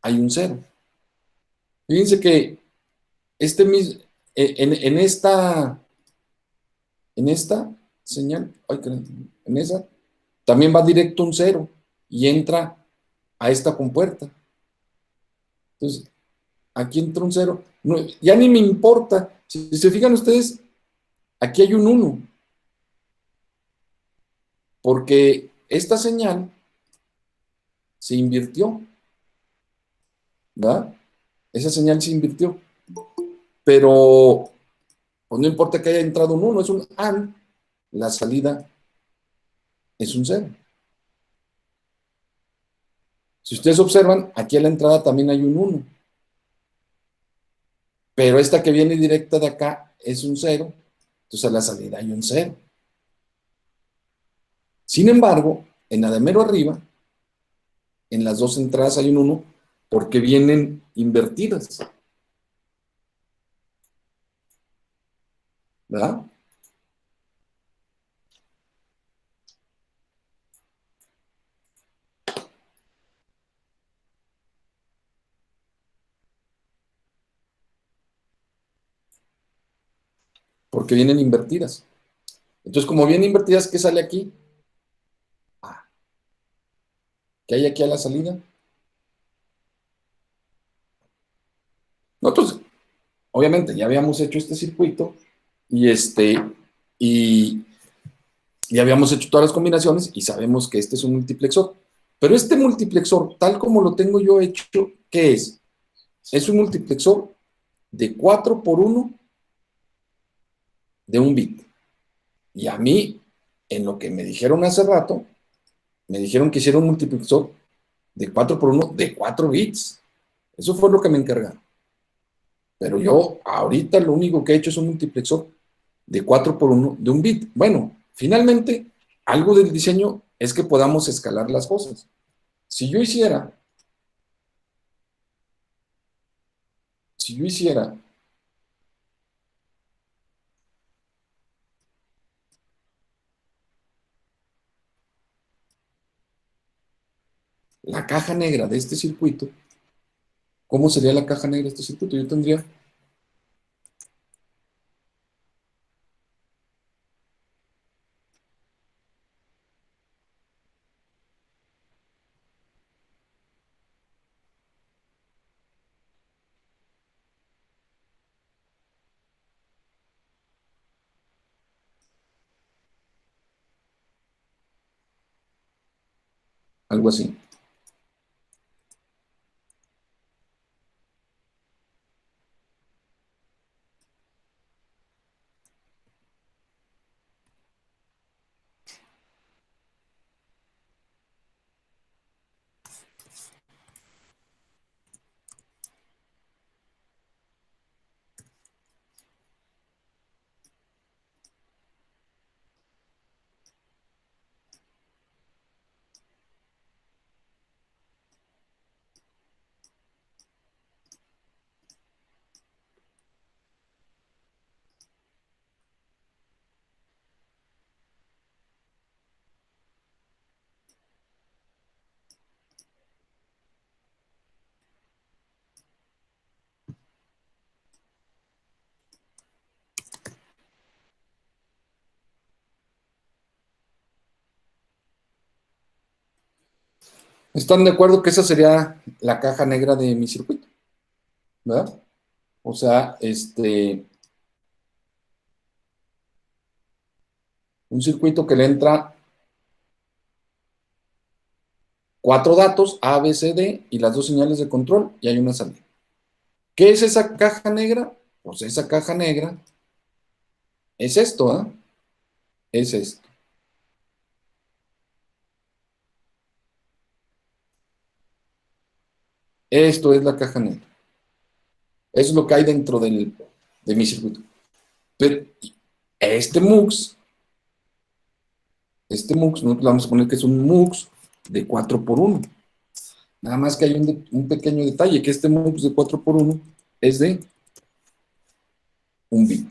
hay un 0. Fíjense que este mismo, en esta señal, en esa, también va directo un 0 y entra a esta compuerta. Entonces, aquí entra un 0. No, ya ni me importa. Si se fijan ustedes, aquí hay un 1, porque esta señal se invirtió, ¿verdad? Esa señal se invirtió, pero pues no importa que haya entrado un 1, es un AND, la salida es un 0. Si ustedes observan, aquí a la entrada también hay un 1, pero esta que viene directa de acá es un 0, entonces a la salida hay un 0. Sin embargo, en la de mero arriba, en las dos entradas hay un 1 porque vienen invertidas, ¿verdad? Porque vienen invertidas. Entonces, como vienen invertidas, ¿qué sale aquí? Ah, ¿qué hay aquí a la salida? Nosotros, obviamente, ya habíamos hecho este circuito y y ya habíamos hecho todas las combinaciones y sabemos que este es un multiplexor. Pero este multiplexor, tal como lo tengo yo hecho, ¿qué es? Es un multiplexor de 4 por 1 de un bit. Y a mí, en lo que me dijeron hace rato, me dijeron que hiciera un multiplexor de 4 por 1 de 4 bits. Eso fue lo que me encargaron. Pero yo ahorita lo único que he hecho es un multiplexor de 4 por 1 de un bit. Bueno, finalmente, algo del diseño es que podamos escalar las cosas. Si yo hiciera, si yo hiciera la caja negra de este circuito, ¿cómo sería la caja negra de este circuito? Yo tendría algo así. ¿Están de acuerdo que esa sería la caja negra de mi circuito? ¿Verdad? O sea, un circuito que le entra 4 datos, A, B, C, D, y las 2 señales de control, y hay una salida. ¿Qué es esa caja negra? Pues esa caja negra es esto, ¿eh? Es esto. Esto es la caja negra. Eso es lo que hay dentro de mi circuito. Pero este MUX, nosotros vamos a poner que es un MUX de 4 por 1. Nada más que hay un pequeño detalle, que este MUX de 4 por 1 es de un bit.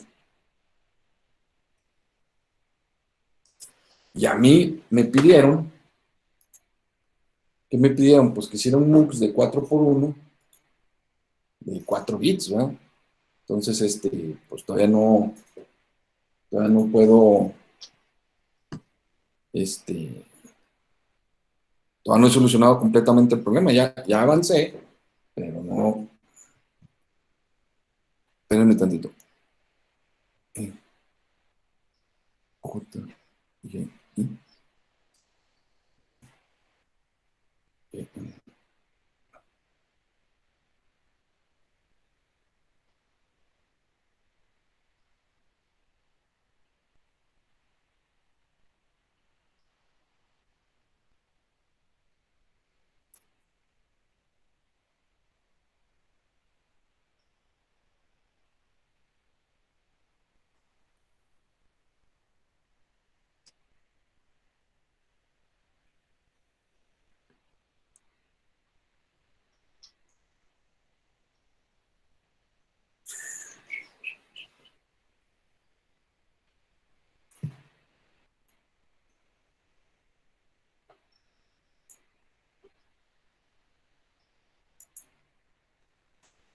Y a mí me pidieron, ¿qué me pidieron? Pues que hiciera un MUX de 4 por 1 de 4 bits, ¿verdad? Entonces, pues todavía no puedo, este, todavía no he solucionado completamente el problema. Ya avancé, pero no, espérenme tantito. Eh, J, Y, I, E.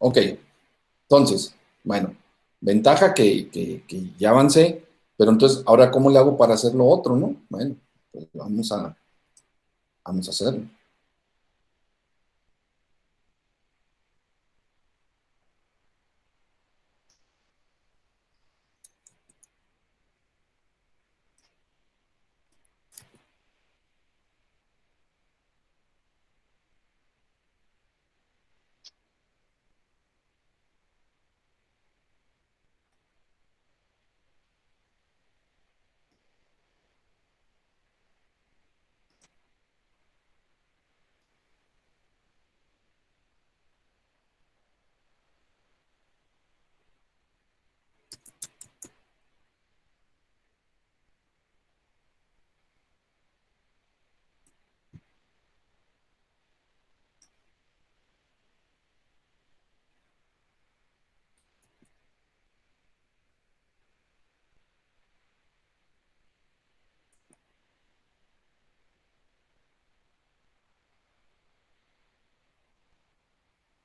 Ok, entonces, bueno, ventaja que ya avancé, pero entonces, ahora, ¿cómo le hago para hacer lo otro, no? Bueno, pues vamos a hacerlo.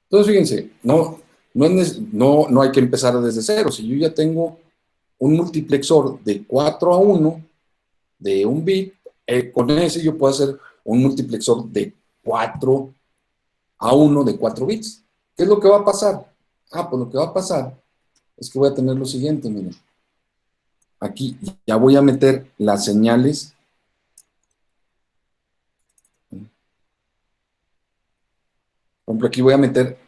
Entonces, fíjense, no hay que empezar desde cero. Si yo ya tengo un multiplexor de 4 a 1 de un bit, con ese yo puedo hacer un multiplexor de 4 a 1 de 4 bits. ¿Qué es lo que va a pasar? Pues lo que va a pasar es que voy a tener lo siguiente, miren. Aquí ya voy a meter las señales. Por ejemplo, aquí voy a meter.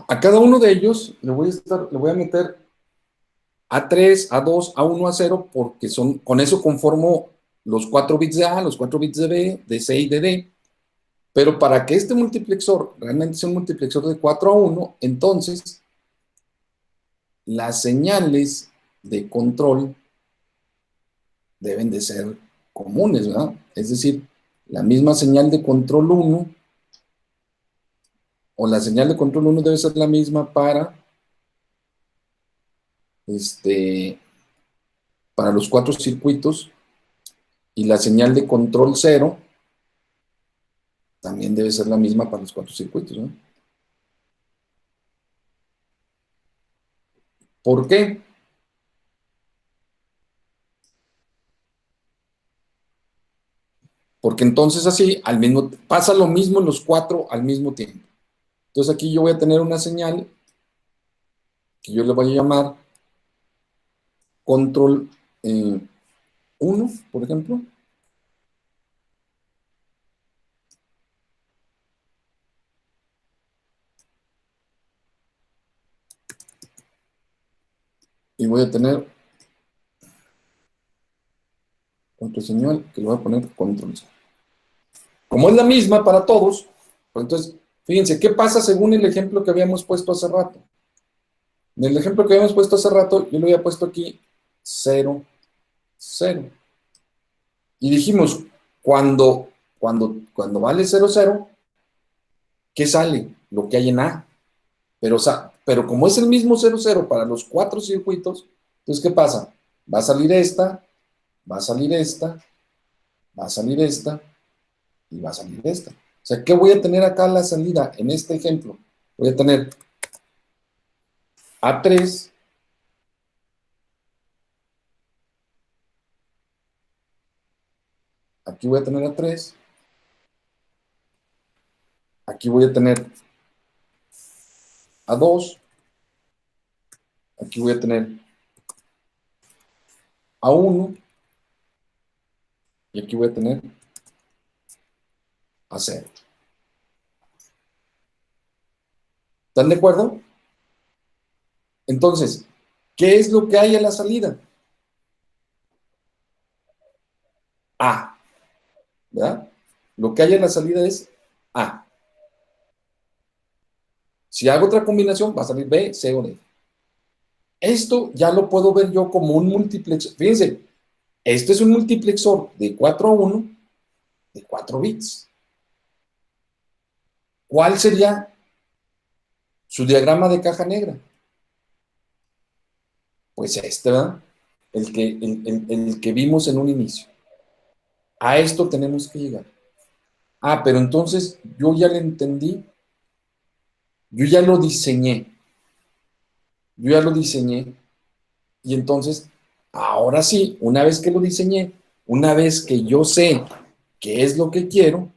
A cada uno de ellos le voy a meter A3, A2, A1, A0, porque con eso conformo los 4 bits de A, los 4 bits de B, de C y de D. Pero para que este multiplexor realmente sea un multiplexor de 4 a 1, entonces las señales de control deben de ser comunes, ¿verdad? Es decir, la misma señal de control 1 o la señal de control 1 debe ser la misma este, para los 4 circuitos, y la señal de control 0 también debe ser la misma para los 4 circuitos, ¿no? ¿Por qué? Porque entonces así pasa lo mismo en los 4 al mismo tiempo. Entonces aquí yo voy a tener una señal que yo le voy a llamar control 1, por ejemplo. Y voy a tener otra señal que le voy a poner control 0. Como es la misma para todos, pues entonces, fíjense, ¿qué pasa según el ejemplo que habíamos puesto hace rato? En el ejemplo que habíamos puesto hace rato, yo le había puesto aquí 0, 0. Y dijimos, cuando vale 0, 0, ¿qué sale? Lo que hay en A. Pero como es el mismo 0, 0 para los 4 circuitos, entonces, ¿qué pasa? Va a salir esta, va a salir esta, va a salir esta y va a salir esta. O sea, ¿qué voy a tener acá a la salida en este ejemplo? Voy a tener A3, aquí voy a tener A3, aquí voy a tener A2, aquí voy a tener A1 y aquí voy a tener A0. ¿Están de acuerdo? Entonces, ¿qué es lo que hay a la salida? A, ¿verdad? Lo que hay a la salida es A. Si hago otra combinación, va a salir B, C o D. Esto ya lo puedo ver yo como un multiplexor. Fíjense, este es un multiplexor de 4 a 1 de 4 bits. ¿Cuál sería su diagrama de caja negra? Pues este, ¿verdad? el que vimos en un inicio. A esto tenemos que llegar. Ah, pero entonces yo ya lo entendí, yo ya lo diseñé, yo ya lo diseñé, y entonces, ahora sí, una vez que lo diseñé, una vez que yo sé qué es lo que quiero,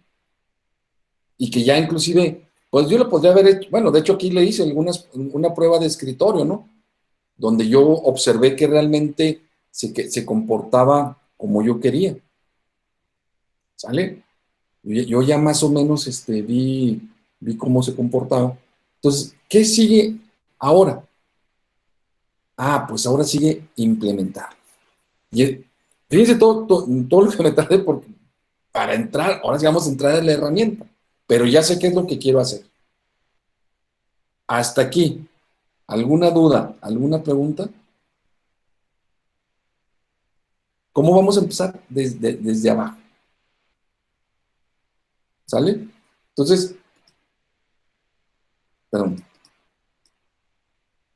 y que ya inclusive, pues yo lo podría haber hecho, bueno, de hecho aquí le hice una prueba de escritorio, ¿no? Donde yo observé que realmente se comportaba como yo quería, ¿sale? Yo ya más o menos vi cómo se comportaba. Entonces, ¿qué sigue ahora? Ah, pues ahora sigue implementar. Y fíjense todo lo que me tardé para entrar, ahora sí vamos a entrar en la herramienta, pero ya sé qué es lo que quiero hacer. Hasta aquí. ¿Alguna duda? ¿Alguna pregunta? ¿Cómo vamos a empezar? Desde abajo. ¿Sale? Entonces, perdón,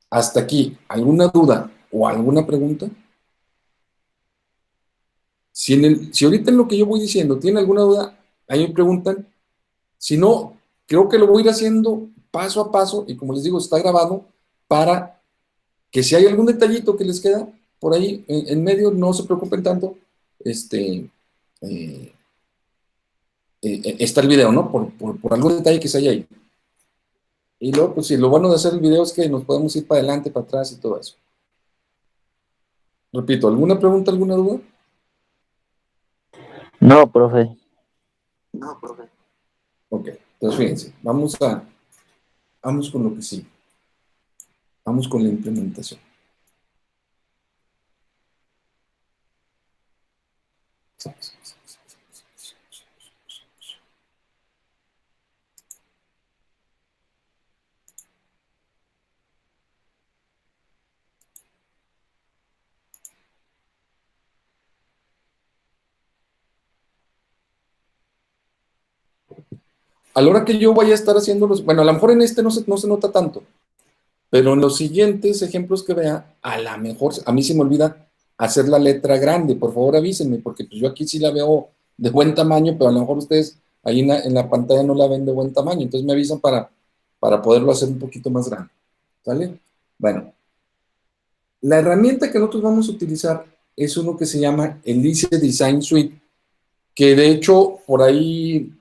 hasta aquí. ¿Alguna duda o alguna pregunta? Si ahorita en lo que yo voy diciendo tiene alguna duda, ahí me preguntan. Si no, creo que lo voy a ir haciendo paso a paso y como les digo, está grabado para que si hay algún detallito que les queda por ahí en medio, no se preocupen tanto. Este, eh, está el video, ¿no? Por algún detalle que se haya ahí. Y luego, pues sí, lo bueno de hacer el video es que nos podemos ir para adelante, para atrás y todo eso. Repito, ¿alguna pregunta, alguna duda? No, profe. Ok, entonces fíjense, vamos con lo que sí. Vamos con la implementación. A la hora que yo vaya a estar haciendo los, bueno, a lo mejor en este no se nota tanto, pero en los siguientes ejemplos que vea, a lo mejor, a mí se me olvida hacer la letra grande, por favor avísenme, porque pues yo aquí sí la veo de buen tamaño, pero a lo mejor ustedes ahí en la pantalla no la ven de buen tamaño, entonces me avisan para poderlo hacer un poquito más grande, ¿sale? Bueno, la herramienta que nosotros vamos a utilizar es uno que se llama el ICE Design Suite, que de hecho por ahí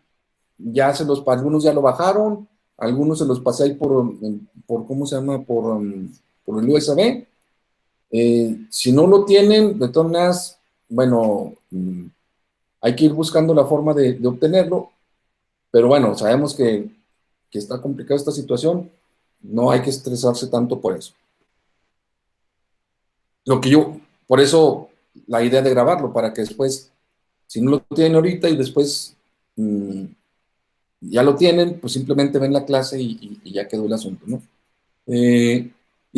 algunos ya lo bajaron, algunos se los pasé ahí ¿cómo se llama? Por el USB. Si no lo tienen, de todas maneras, bueno, hay que ir buscando la forma de obtenerlo, pero bueno, sabemos que está complicada esta situación, no hay que estresarse tanto por eso. Por eso la idea de grabarlo, para que después, si no lo tienen ahorita y después ya lo tienen, pues simplemente ven la clase y ya quedó el asunto, ¿no? Y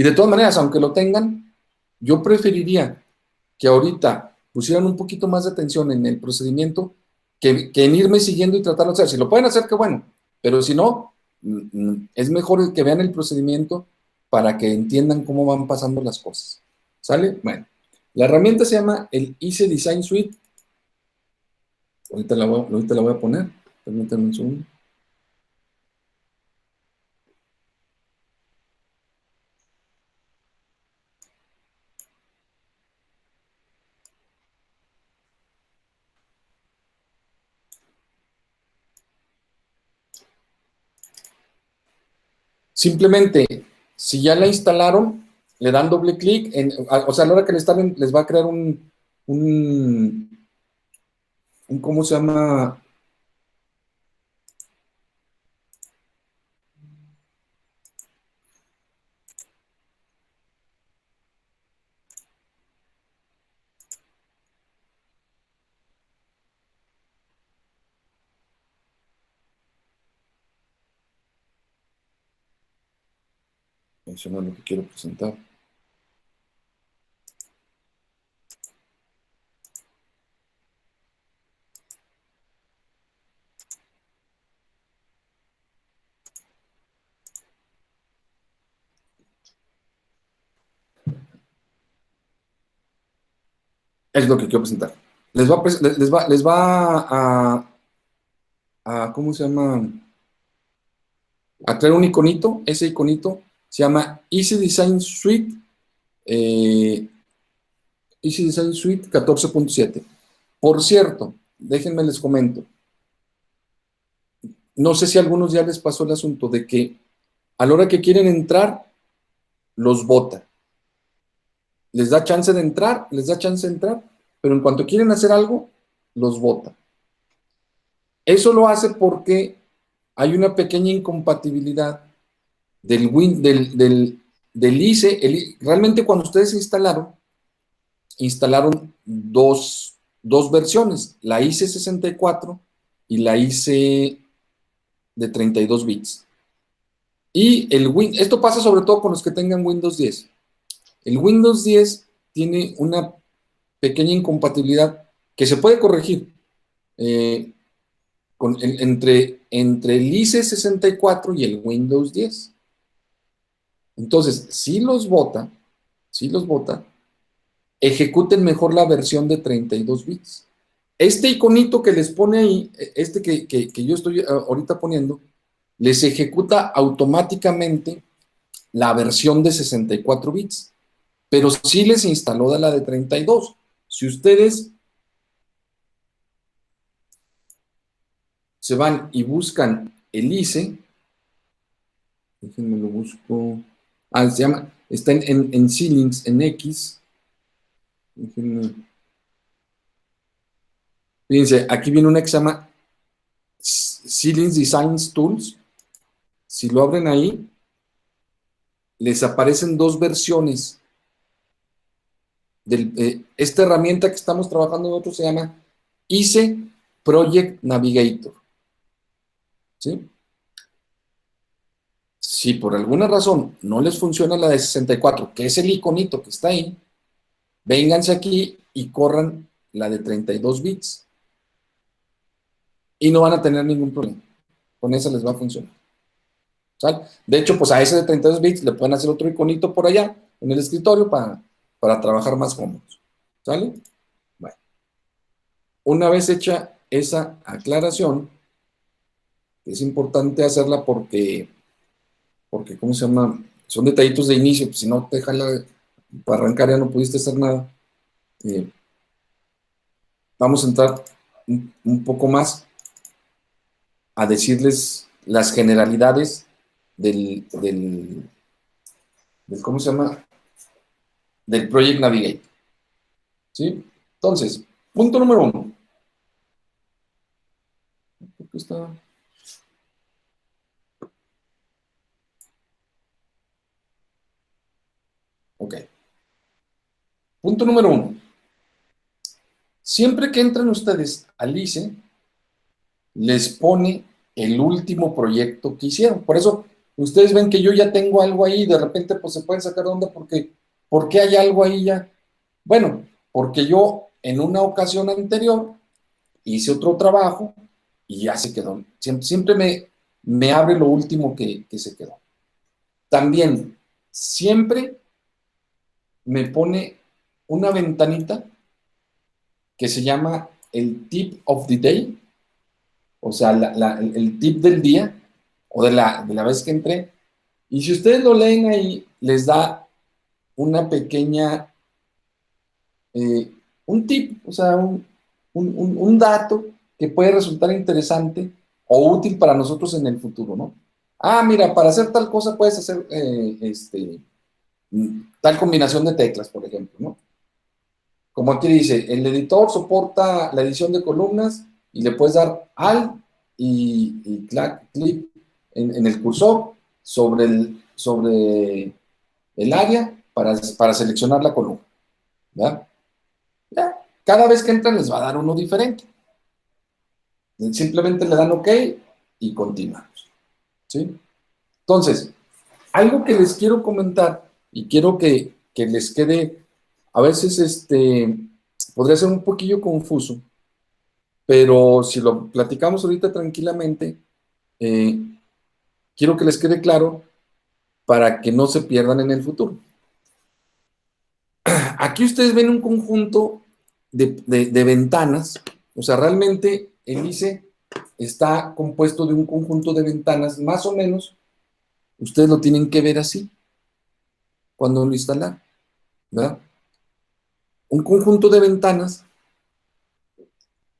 de todas maneras, aunque lo tengan, yo preferiría que ahorita pusieran un poquito más de atención en el procedimiento que en irme siguiendo y tratarlo de hacer. Si lo pueden hacer, qué bueno, pero si no, es mejor que vean el procedimiento para que entiendan cómo van pasando las cosas. ¿Sale? Bueno, la herramienta se llama el ICE Design Suite. Ahorita la voy a poner. Permítanme un segundo. Simplemente, si ya la instalaron, le dan doble clic, o sea, a la hora que le instalen, les va a crear un, ¿cómo se llama? Eso no es lo que quiero presentar. Es lo que quiero presentar. Les va ¿cómo se llama? A crear un iconito. Ese iconito se llama Easy Design Suite, eh, Easy Design Suite 14.7. Por cierto, déjenme les comento. No sé si a algunos ya les pasó el asunto de que a la hora que quieren entrar, los bota. Les da chance de entrar, pero en cuanto quieren hacer algo, los bota. Eso lo hace porque hay una pequeña incompatibilidad del ICE. Realmente cuando ustedes instalaron dos versiones, la ICE 64 y la ICE de 32 bits. Y esto pasa sobre todo con los que tengan Windows 10. El Windows 10 tiene una pequeña incompatibilidad que se puede corregir entre el ICE 64 y el Windows 10. Entonces, si los bota, ejecuten mejor la versión de 32 bits. Este iconito que les pone ahí, que yo estoy ahorita poniendo, les ejecuta automáticamente la versión de 64 bits, pero sí les instaló de la de 32. Si ustedes se van y buscan el ICE, déjenme lo busco, se llama, está en Xilinx, en X, déjenme, fíjense, aquí viene una que se llama Xilinx Design Tools. Si lo abren ahí, les aparecen dos versiones. Esta herramienta que estamos trabajando nosotros se llama ICE Project Navigator. ¿Sí? Si por alguna razón no les funciona la de 64, que es el iconito que está ahí, vénganse aquí y corran la de 32 bits. Y no van a tener ningún problema. Con esa les va a funcionar. ¿Sale? De hecho, pues a ese de 32 bits le pueden hacer otro iconito por allá en el escritorio para trabajar más cómodos. ¿Sale? Bueno. Una vez hecha esa aclaración, es importante hacerla porque ¿cómo se llama? Son detallitos de inicio, pues si no te jala para arrancar ya no pudiste hacer nada. Vamos a entrar un poco más a decirles las generalidades ¿cómo se llama? Del Project Navigator. ¿Sí? Entonces, punto número 1. ¿Por qué está? Ok. Punto número 1. Siempre que entran ustedes al ICE, les pone el último proyecto que hicieron. Por eso, ustedes ven que yo ya tengo algo ahí y de repente pues se pueden sacar de onda ¿por qué hay algo ahí ya? Bueno, porque yo en una ocasión anterior hice otro trabajo y ya se quedó. Siempre me abre lo último que se quedó. También, siempre me pone una ventanita que se llama el tip of the day, o sea, el tip del día o de la vez que entré. Y si ustedes lo leen ahí, les da una pequeña, un tip, o sea, un dato que puede resultar interesante o útil para nosotros en el futuro, ¿no? Ah, mira, para hacer tal cosa puedes hacer tal combinación de teclas, por ejemplo, ¿no? Como aquí dice, el editor soporta la edición de columnas y le puedes dar Alt y clic en el cursor sobre el área para seleccionar la columna. ¿Ya? ¿Ya? Cada vez que entran les va a dar uno diferente. Simplemente le dan OK y continuamos. ¿Sí? Entonces, algo que les quiero comentar y quiero que les quede, a veces podría ser un poquillo confuso, pero si lo platicamos ahorita tranquilamente, eh, quiero que les quede claro para que no se pierdan en el futuro. Aquí ustedes ven un conjunto de ventanas. O sea, realmente el ICE está compuesto de un conjunto de ventanas, más o menos, ustedes lo tienen que ver así cuando lo instalan, ¿verdad? Un conjunto de ventanas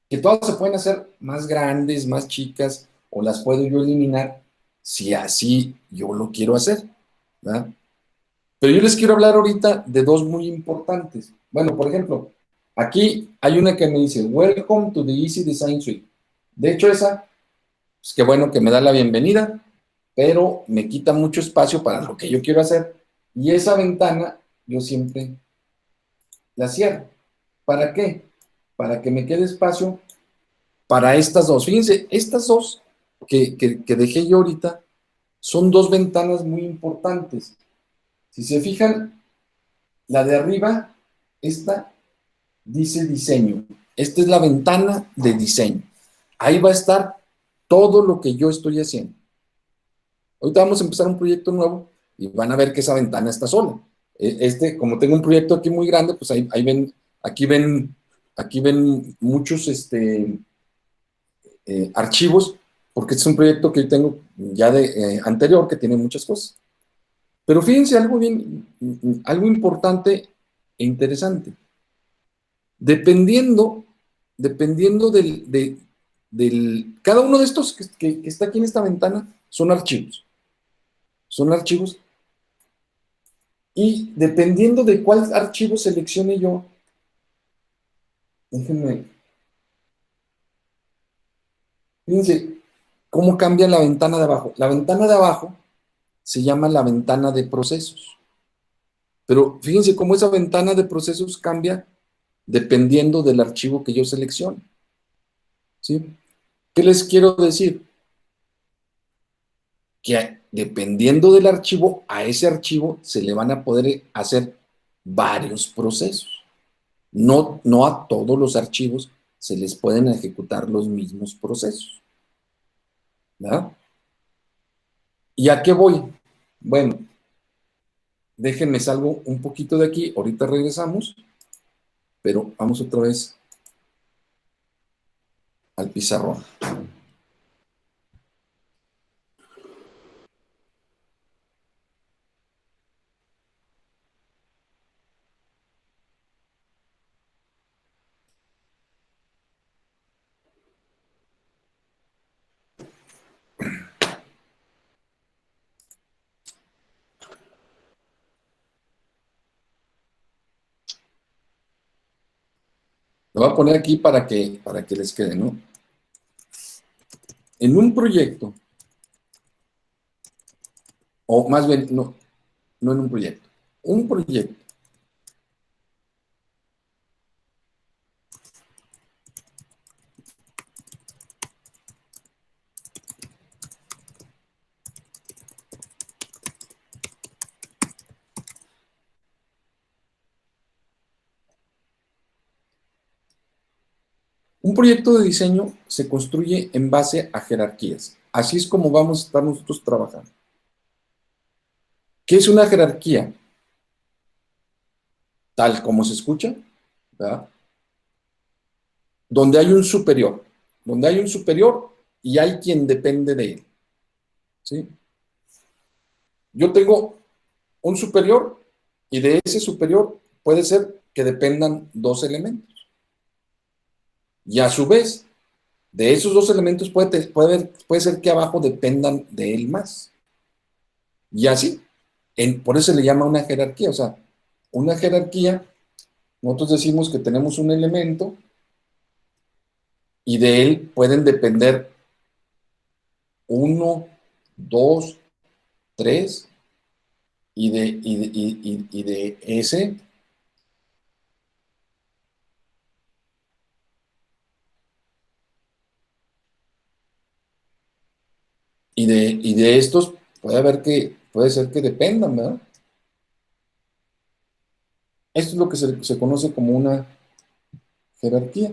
que todas se pueden hacer más grandes, más chicas, o las puedo yo eliminar si así yo lo quiero hacer, ¿verdad? Pero yo les quiero hablar ahorita de dos muy importantes. Bueno, por ejemplo, aquí hay una que me dice, Welcome to the Easy Design Suite. De hecho, esa, pues qué bueno que me da la bienvenida, pero me quita mucho espacio para lo que yo quiero hacer. Y esa ventana yo siempre la cierro. ¿Para qué? Para que me quede espacio para estas dos. Fíjense, estas dos que dejé yo ahorita son dos ventanas muy importantes. Si se fijan, la de arriba, esta dice diseño. Esta es la ventana de diseño. Ahí va a estar todo lo que yo estoy haciendo. Ahorita vamos a empezar un proyecto nuevo y van a ver que esa ventana está sola. Como tengo un proyecto aquí muy grande, pues ahí ven, aquí ven muchos archivos, porque este es un proyecto que yo tengo ya de anterior, que tiene muchas cosas. Pero fíjense algo importante e interesante. Dependiendo cada uno de estos que está aquí en esta ventana, son archivos. Son archivos. Y dependiendo de cuál archivo seleccione yo, déjenme, fíjense cómo cambia la ventana de abajo. La ventana de abajo se llama la ventana de procesos. Pero fíjense cómo esa ventana de procesos cambia dependiendo del archivo que yo seleccione. ¿Sí? ¿Qué les quiero decir? Que dependiendo del archivo, a ese archivo se le van a poder hacer varios procesos. No a todos los archivos se les pueden ejecutar los mismos procesos. ¿Verdad? ¿Y a qué voy? Bueno, déjenme salgo un poquito de aquí, ahorita regresamos, pero vamos otra vez al pizarrón. Lo voy a poner aquí para que les quede, ¿no? En un proyecto, o más bien, no en un proyecto, un proyecto. Un proyecto de diseño se construye en base a jerarquías. Así es como vamos a estar nosotros trabajando. ¿Qué es una jerarquía? Tal como se escucha, ¿verdad? Donde hay un superior, y hay quien depende de él, ¿sí? Yo tengo un superior y de ese superior puede ser que dependan dos elementos. Y a su vez, de esos dos elementos puede ser que abajo dependan de él más. Y así, por eso se le llama una jerarquía. O sea, una jerarquía, nosotros decimos que tenemos un elemento y de él pueden depender uno, dos, tres, y de ese, y de estos, puede ser que dependan, ¿verdad? Esto es lo que se conoce como una jerarquía,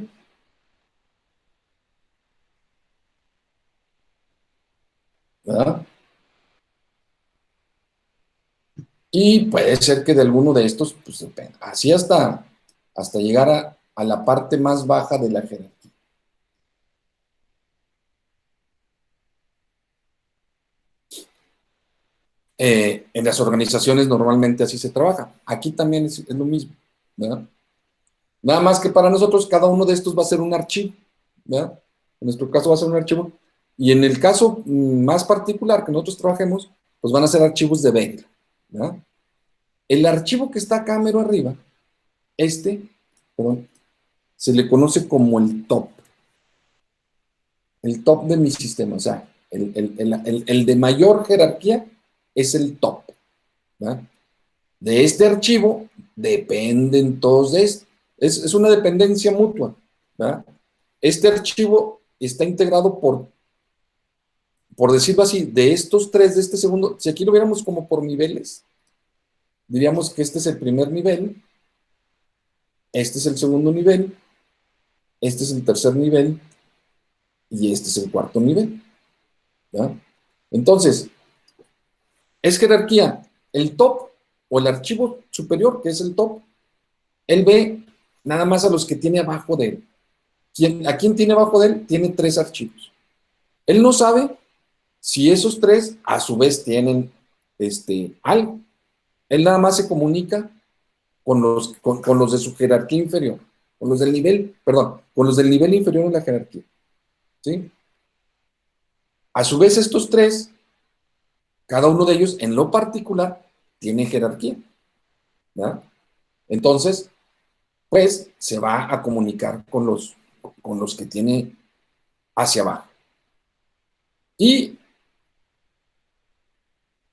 ¿verdad? Y puede ser que de alguno de estos, pues dependa. Así hasta llegar a la parte más baja de la jerarquía. En las organizaciones normalmente así se trabaja. Aquí también es lo mismo, ¿verdad? Nada más que para nosotros cada uno de estos va a ser un archivo, ¿verdad? En nuestro caso va a ser un archivo. Y en el caso más particular que nosotros trabajemos, pues van a ser archivos de regla, ¿verdad? El archivo que está acá mero arriba, este, perdón, se le conoce como el top de mi sistema, o sea, el de mayor jerarquía es el top, ¿verdad? De este archivo dependen todos de esto. Es una dependencia mutua, ¿verdad? Este archivo está integrado por decirlo así, de estos tres de este segundo, si aquí lo viéramos como por niveles, diríamos que este es el primer nivel, este es el segundo nivel, este es el tercer nivel y este es el cuarto nivel, ¿verdad? Entonces, es jerarquía. El top o el archivo superior, que es el top, él ve nada más a los que tiene abajo de él. ¿A quién tiene abajo de él? Tiene tres archivos. Él no sabe si esos tres a su vez tienen algo. Él nada más se comunica con los de su jerarquía inferior, con los del nivel, perdón, con los del nivel inferior en la jerarquía. ¿Sí? A su vez, estos tres, cada uno de ellos en lo particular, tiene jerarquía. ¿Verdad? Entonces, pues se va a comunicar con los que tiene hacia abajo. Y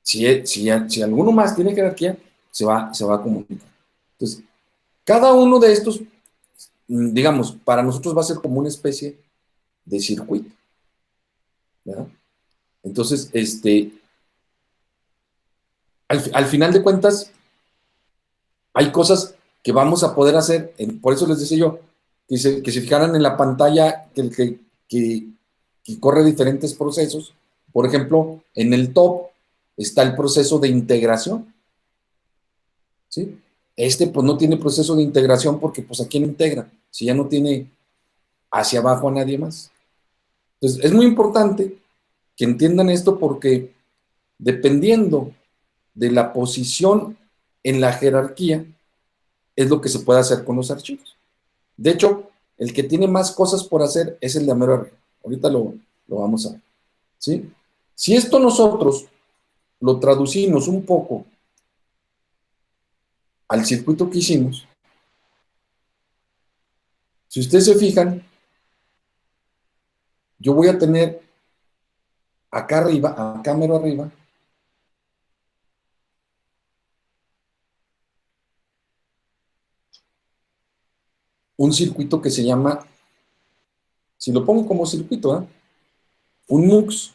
si alguno más tiene jerarquía, se va a comunicar. Entonces, cada uno de estos, digamos, para nosotros va a ser como una especie de circuito, ¿verdad? Entonces, al final de cuentas, hay cosas que vamos a poder hacer, por eso les decía yo, que se fijaran en la pantalla que corre diferentes procesos. Por ejemplo, en el top está el proceso de integración, ¿sí? Pues no tiene proceso de integración porque pues ¿a quién integra? Si ya no tiene hacia abajo a nadie más. Entonces, es muy importante que entiendan esto porque dependiendo de la posición en la jerarquía, es lo que se puede hacer con los archivos. De hecho, el que tiene más cosas por hacer es el de mero arriba. Ahorita lo vamos a ver. ¿Sí? Si esto nosotros lo traducimos un poco al circuito que hicimos, si ustedes se fijan, yo voy a tener acá arriba, acá mero arriba, un circuito que se llama, si lo pongo como circuito, un MUX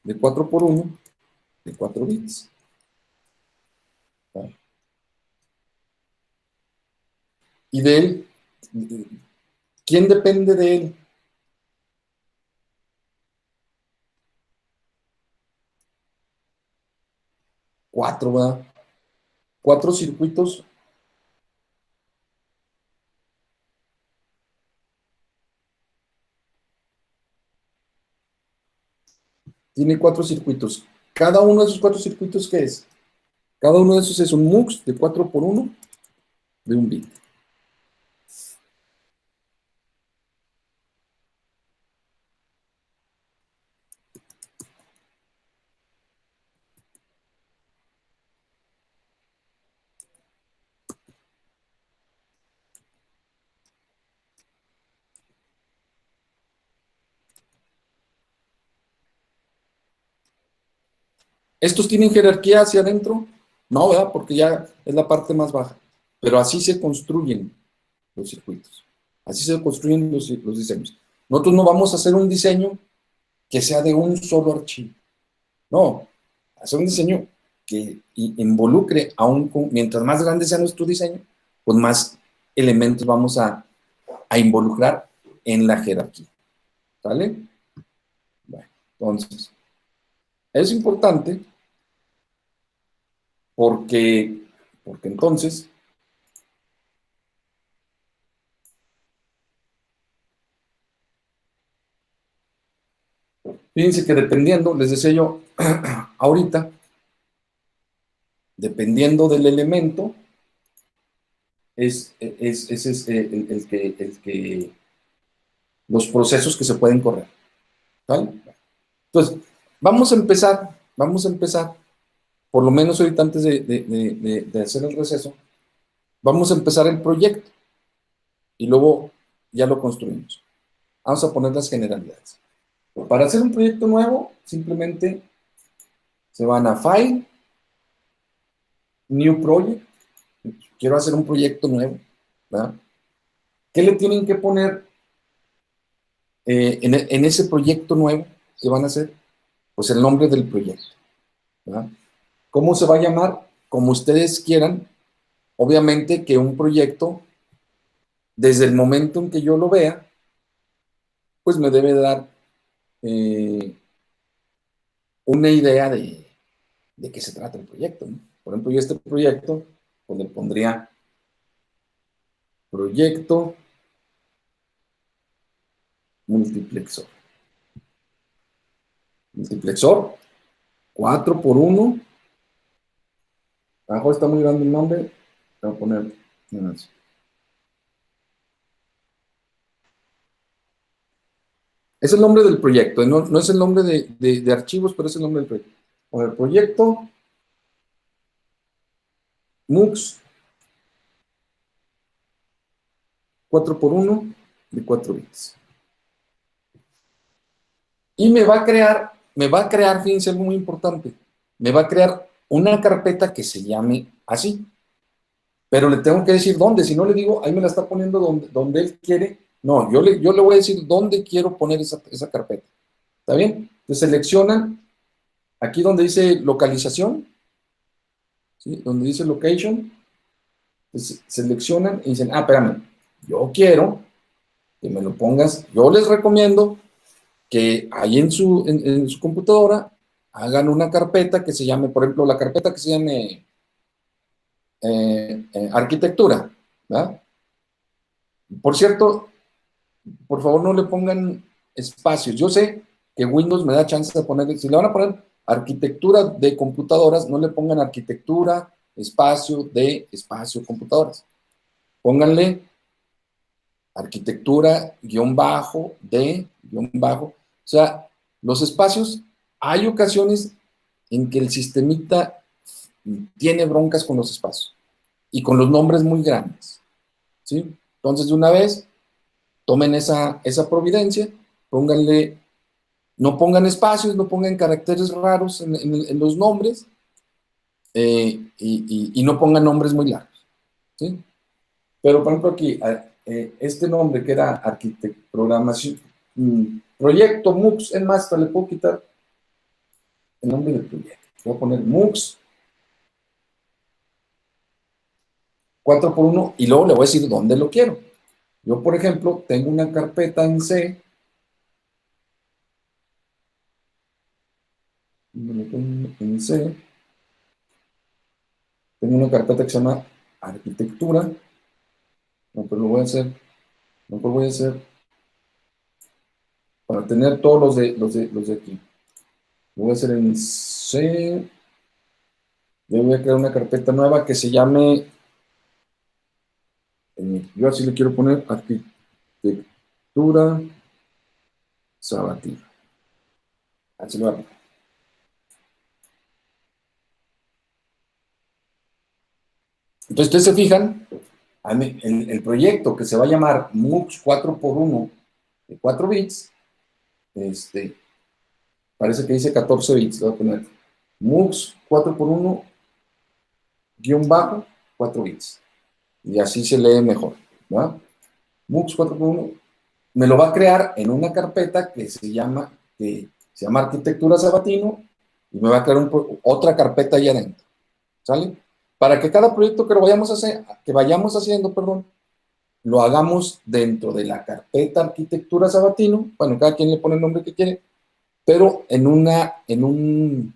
de 4x1 de 4 bits. ¿Ah? Y de él, ¿quién depende de él? 4, ¿verdad? 4 circuitos. Tiene 4 circuitos. Cada uno de esos 4 circuitos, ¿qué es? Cada uno de esos es un MUX de 4x1 de un bit. ¿Estos tienen jerarquía hacia adentro? No, ¿verdad? Porque ya es la parte más baja. Pero así se construyen los circuitos. Así se construyen los diseños. Nosotros no vamos a hacer un diseño que sea de un solo archivo. No, hacer un diseño que involucre mientras más grande sea nuestro diseño, pues más elementos vamos a involucrar en la jerarquía. ¿Sale? Bueno, entonces, es importante porque entonces Fíjense que dependiendo, les decía yo ahorita, dependiendo del elemento, es los procesos que se pueden correr. ¿Vale? Entonces, vamos a empezar, por lo menos ahorita antes de hacer el receso, vamos a empezar el proyecto y luego ya lo construimos. Vamos a poner las generalidades. Para hacer un proyecto nuevo, simplemente se van a File, New Project. Quiero hacer un proyecto nuevo, ¿verdad? ¿Qué le tienen que poner en ese proyecto nuevo que van a hacer? Pues el nombre del proyecto, ¿verdad? ¿Cómo se va a llamar? Como ustedes quieran. Obviamente que un proyecto, desde el momento en que yo lo vea, pues me debe dar una idea de qué se trata el proyecto, ¿no? Por ejemplo, yo este proyecto, pues le pondría proyecto multiplexor. Multiplexor, 4x1. Abajo está muy grande el nombre. Voy a poner. Es el nombre del proyecto, no, no es el nombre de archivos, pero es el nombre del proyecto. O el proyecto MUX 4x1 de 4 bits. Y me va a crear, fíjense algo muy importante, me va a crear una carpeta que se llame así. Pero le tengo que decir dónde, si no le digo, ahí me la está poniendo donde él quiere. No, yo le voy a decir dónde quiero poner esa carpeta. ¿Está bien? Entonces seleccionan aquí donde dice localización, ¿sí? Donde dice location, pues seleccionan y dicen, espérame, yo quiero que me lo pongas, yo les recomiendo que ahí en su computadora hagan una carpeta que se llame, por ejemplo, la carpeta que se llame arquitectura, ¿verdad? Por cierto, por favor no le pongan espacios. Yo sé que Windows me da chance de poner, si le van a poner arquitectura de computadoras, no le pongan arquitectura, espacio, computadoras. Pónganle arquitectura, guión bajo, guión bajo. O sea, los espacios, hay ocasiones en que el sistemita tiene broncas con los espacios y con los nombres muy grandes, ¿sí? Entonces, de una vez, tomen esa providencia, pónganle, no pongan espacios, no pongan caracteres raros en los nombres y no pongan nombres muy largos, ¿sí? Pero, por ejemplo, aquí, este nombre que era programación, proyecto MUX, en más, le puedo quitar el nombre del proyecto. Voy a poner MUX 4x1 y luego le voy a decir dónde lo quiero. Yo, por ejemplo, tengo una carpeta en C. En C. Tengo una carpeta que se llama arquitectura. No, pero lo voy a hacer. No, pero voy a hacer para tener todos los de aquí. Lo voy a hacer en C. Yo voy a crear una carpeta nueva que se llame, yo así le quiero poner arquitectura sabatina. Así lo voy a poner. Entonces, ustedes se fijan, el proyecto que se va a llamar MUX 4x1 de 4 bits, parece que dice 14 bits, lo voy a poner MUX 4x1 guión bajo 4 bits. Y así se lee mejor, ¿verdad? MUX 4x1 me lo va a crear en una carpeta que se llama arquitectura sabatino y me va a crear otra carpeta ahí adentro, ¿sale? Para que cada proyecto que vayamos haciendo, perdón, lo hagamos dentro de la carpeta arquitectura sabatino, bueno, cada quien le pone el nombre que quiere, pero en un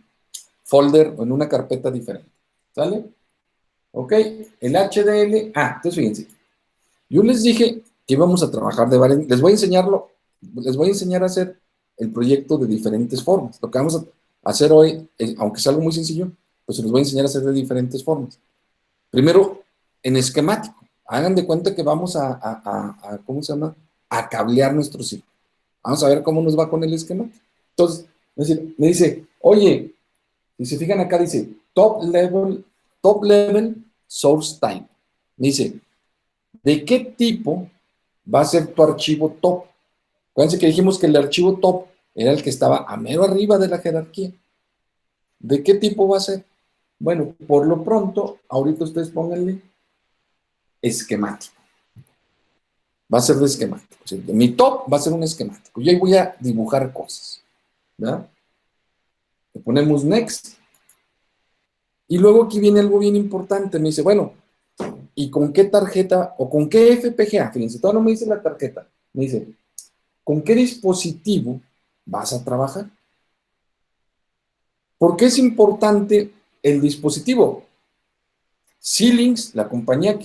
folder o en una carpeta diferente, ¿sale? Ok, el HDL, entonces fíjense, yo les dije que íbamos a trabajar de varias, les voy a enseñar a hacer el proyecto de diferentes formas. Lo que vamos a hacer hoy, aunque es algo muy sencillo, pues se los voy a enseñar a hacer de diferentes formas. Primero, en esquemático. Hagan de cuenta que vamos a ¿cómo se llama? A cablear nuestro circuito. Vamos a ver cómo nos va con el esquemático. Entonces, me dice, oye, si se fijan acá, dice top level source type. Me dice, ¿de qué tipo va a ser tu archivo top? Acuérdense que dijimos que el archivo top era el que estaba a mero arriba de la jerarquía. ¿De qué tipo va a ser? Bueno, por lo pronto, ahorita ustedes pónganle esquemático. Va a ser de esquemático. O sea, mi top va a ser un esquemático. Yo ahí voy a dibujar cosas. ¿Verdad? Le ponemos next. Y luego aquí viene algo bien importante. Me dice, bueno, ¿y con qué tarjeta o con qué FPGA? Fíjense, todavía no me dice la tarjeta. Me dice, ¿con qué dispositivo vas a trabajar? ¿Por qué es importante el dispositivo? Xilinx, la compañía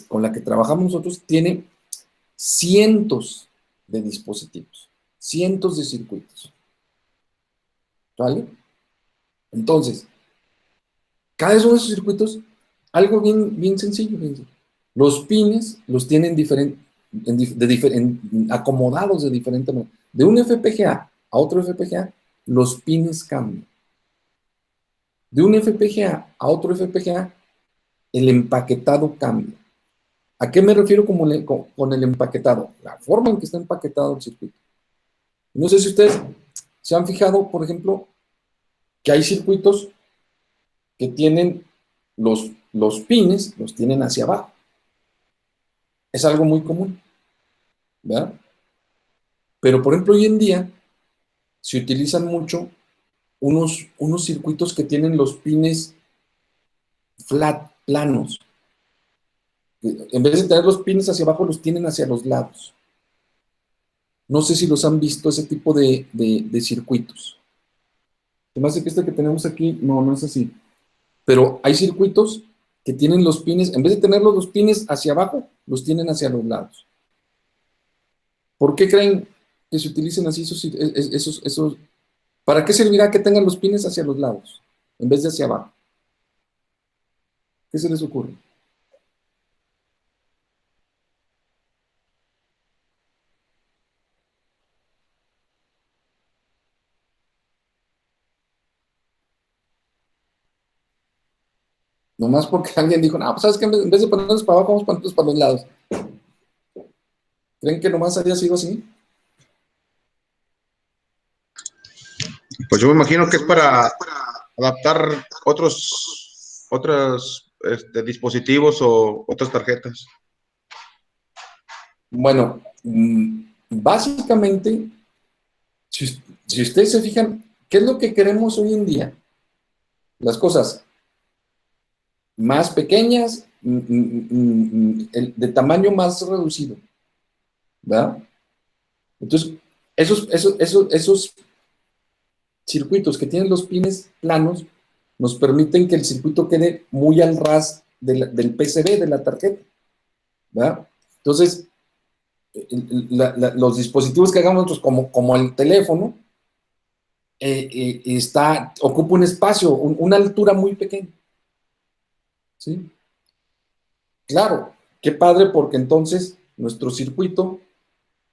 con la que trabajamos nosotros, tiene cientos de dispositivos, cientos de circuitos. ¿Vale? Entonces, cada uno de esos circuitos, algo bien sencillo, fíjense. Los pines los tienen acomodados de diferente manera. De un FPGA a otro FPGA, los pines cambian. De un FPGA a otro FPGA, el empaquetado cambia. ¿A qué me refiero con el empaquetado? La forma en que está empaquetado el circuito. No sé si ustedes se han fijado, por ejemplo, que hay circuitos que tienen los pines, los tienen hacia abajo. Es algo muy común, ¿verdad? Pero, por ejemplo, hoy en día se utilizan mucho unos circuitos que tienen los pines planos. En vez de tener los pines hacia abajo, los tienen hacia los lados. No sé si los han visto, ese tipo de circuitos. Se me hace que este que tenemos aquí, no es así. Pero hay circuitos que tienen los pines, en vez de tenerlos los pines hacia abajo, los tienen hacia los lados. ¿Por qué creen que se utilicen así esos? ¿Para qué servirá que tengan los pines hacia los lados, en vez de hacia abajo? ¿Qué se les ocurre? Nomás porque alguien dijo, no, pues sabes que en vez de ponerlos para abajo, vamos a ponerlos para los lados. ¿Creen que nomás haya sido así? Pues yo me imagino que es para adaptar otros dispositivos o otras tarjetas. Bueno, básicamente, si ustedes se fijan, ¿qué es lo que queremos hoy en día? Las cosas más pequeñas, de tamaño más reducido, ¿verdad? Entonces, esos circuitos que tienen los pines planos nos permiten que el circuito quede muy al ras del PCB, de la tarjeta, ¿verdad? Entonces, los dispositivos que hagamos nosotros, como el teléfono, ocupa un espacio, una altura muy pequeña, ¿sí? Claro, qué padre, porque entonces nuestro circuito,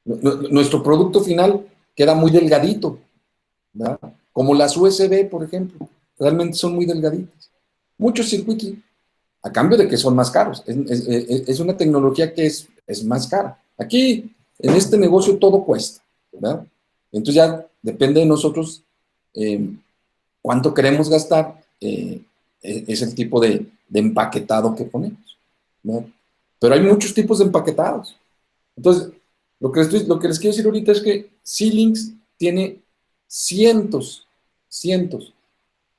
nuestro producto final queda muy delgadito, ¿verdad? Como las USB, por ejemplo, realmente son muy delgaditas. Muchos circuitos, a cambio de que son más caros. Es una tecnología que es más cara. Aquí, en este negocio, todo cuesta, ¿verdad? Entonces ya depende de nosotros cuánto queremos gastar, es el tipo de empaquetado que ponemos, ¿no? Pero hay muchos tipos de empaquetados. Entonces, lo que les quiero decir ahorita es que Xilinx tiene cientos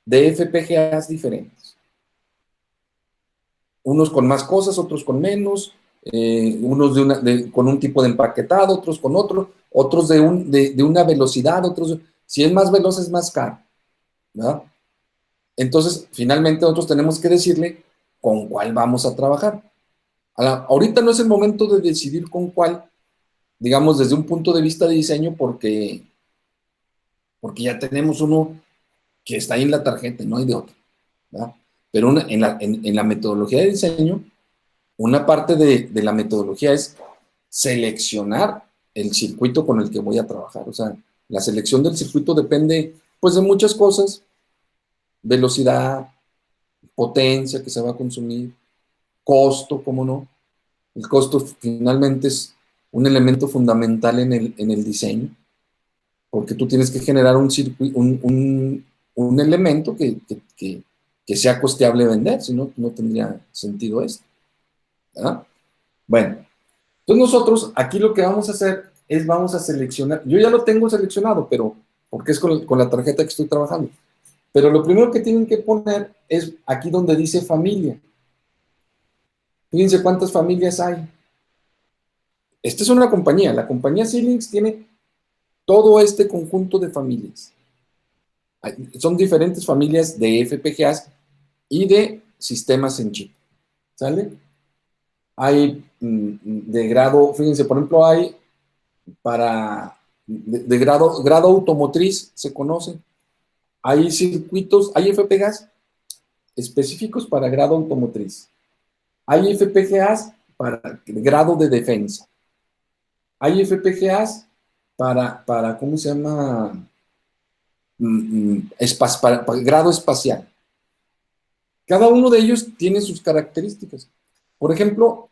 de FPGAs diferentes. Unos con más cosas, otros con menos, unos con un tipo de empaquetado, otros con otros de una velocidad, otros, si es más veloz es más caro, ¿verdad? Entonces, finalmente nosotros tenemos que decirle con cuál vamos a trabajar. Ahorita no es el momento de decidir con cuál, digamos, desde un punto de vista de diseño, porque porque ya tenemos uno que está ahí en la tarjeta, no hay de otro, ¿verdad? Pero en la metodología de diseño, una parte de la metodología es seleccionar el circuito con el que voy a trabajar. O sea, la selección del circuito depende, pues, de muchas cosas: velocidad, potencia que se va a consumir, costo, cómo no. El costo finalmente es un elemento fundamental en el diseño, porque tú tienes que generar un elemento que sea costeable vender, si no, no tendría sentido esto, ¿verdad? Bueno, entonces nosotros aquí lo que vamos a hacer es vamos a seleccionar, yo ya lo tengo seleccionado, pero porque es con la tarjeta que estoy trabajando, pero lo primero que tienen que poner es aquí donde dice familia. Fíjense cuántas familias hay. Esta es una compañía, la compañía Xilinx tiene todo este conjunto de familias. Son diferentes familias de FPGAs y de sistemas en chip, ¿sale? Hay de grado, fíjense, por ejemplo, hay de grado automotriz, se conoce. Hay circuitos, hay FPGAs específicos para grado automotriz. Hay FPGAs para grado de defensa. Hay FPGAs ¿cómo se llama? Para grado espacial. Cada uno de ellos tiene sus características. Por ejemplo,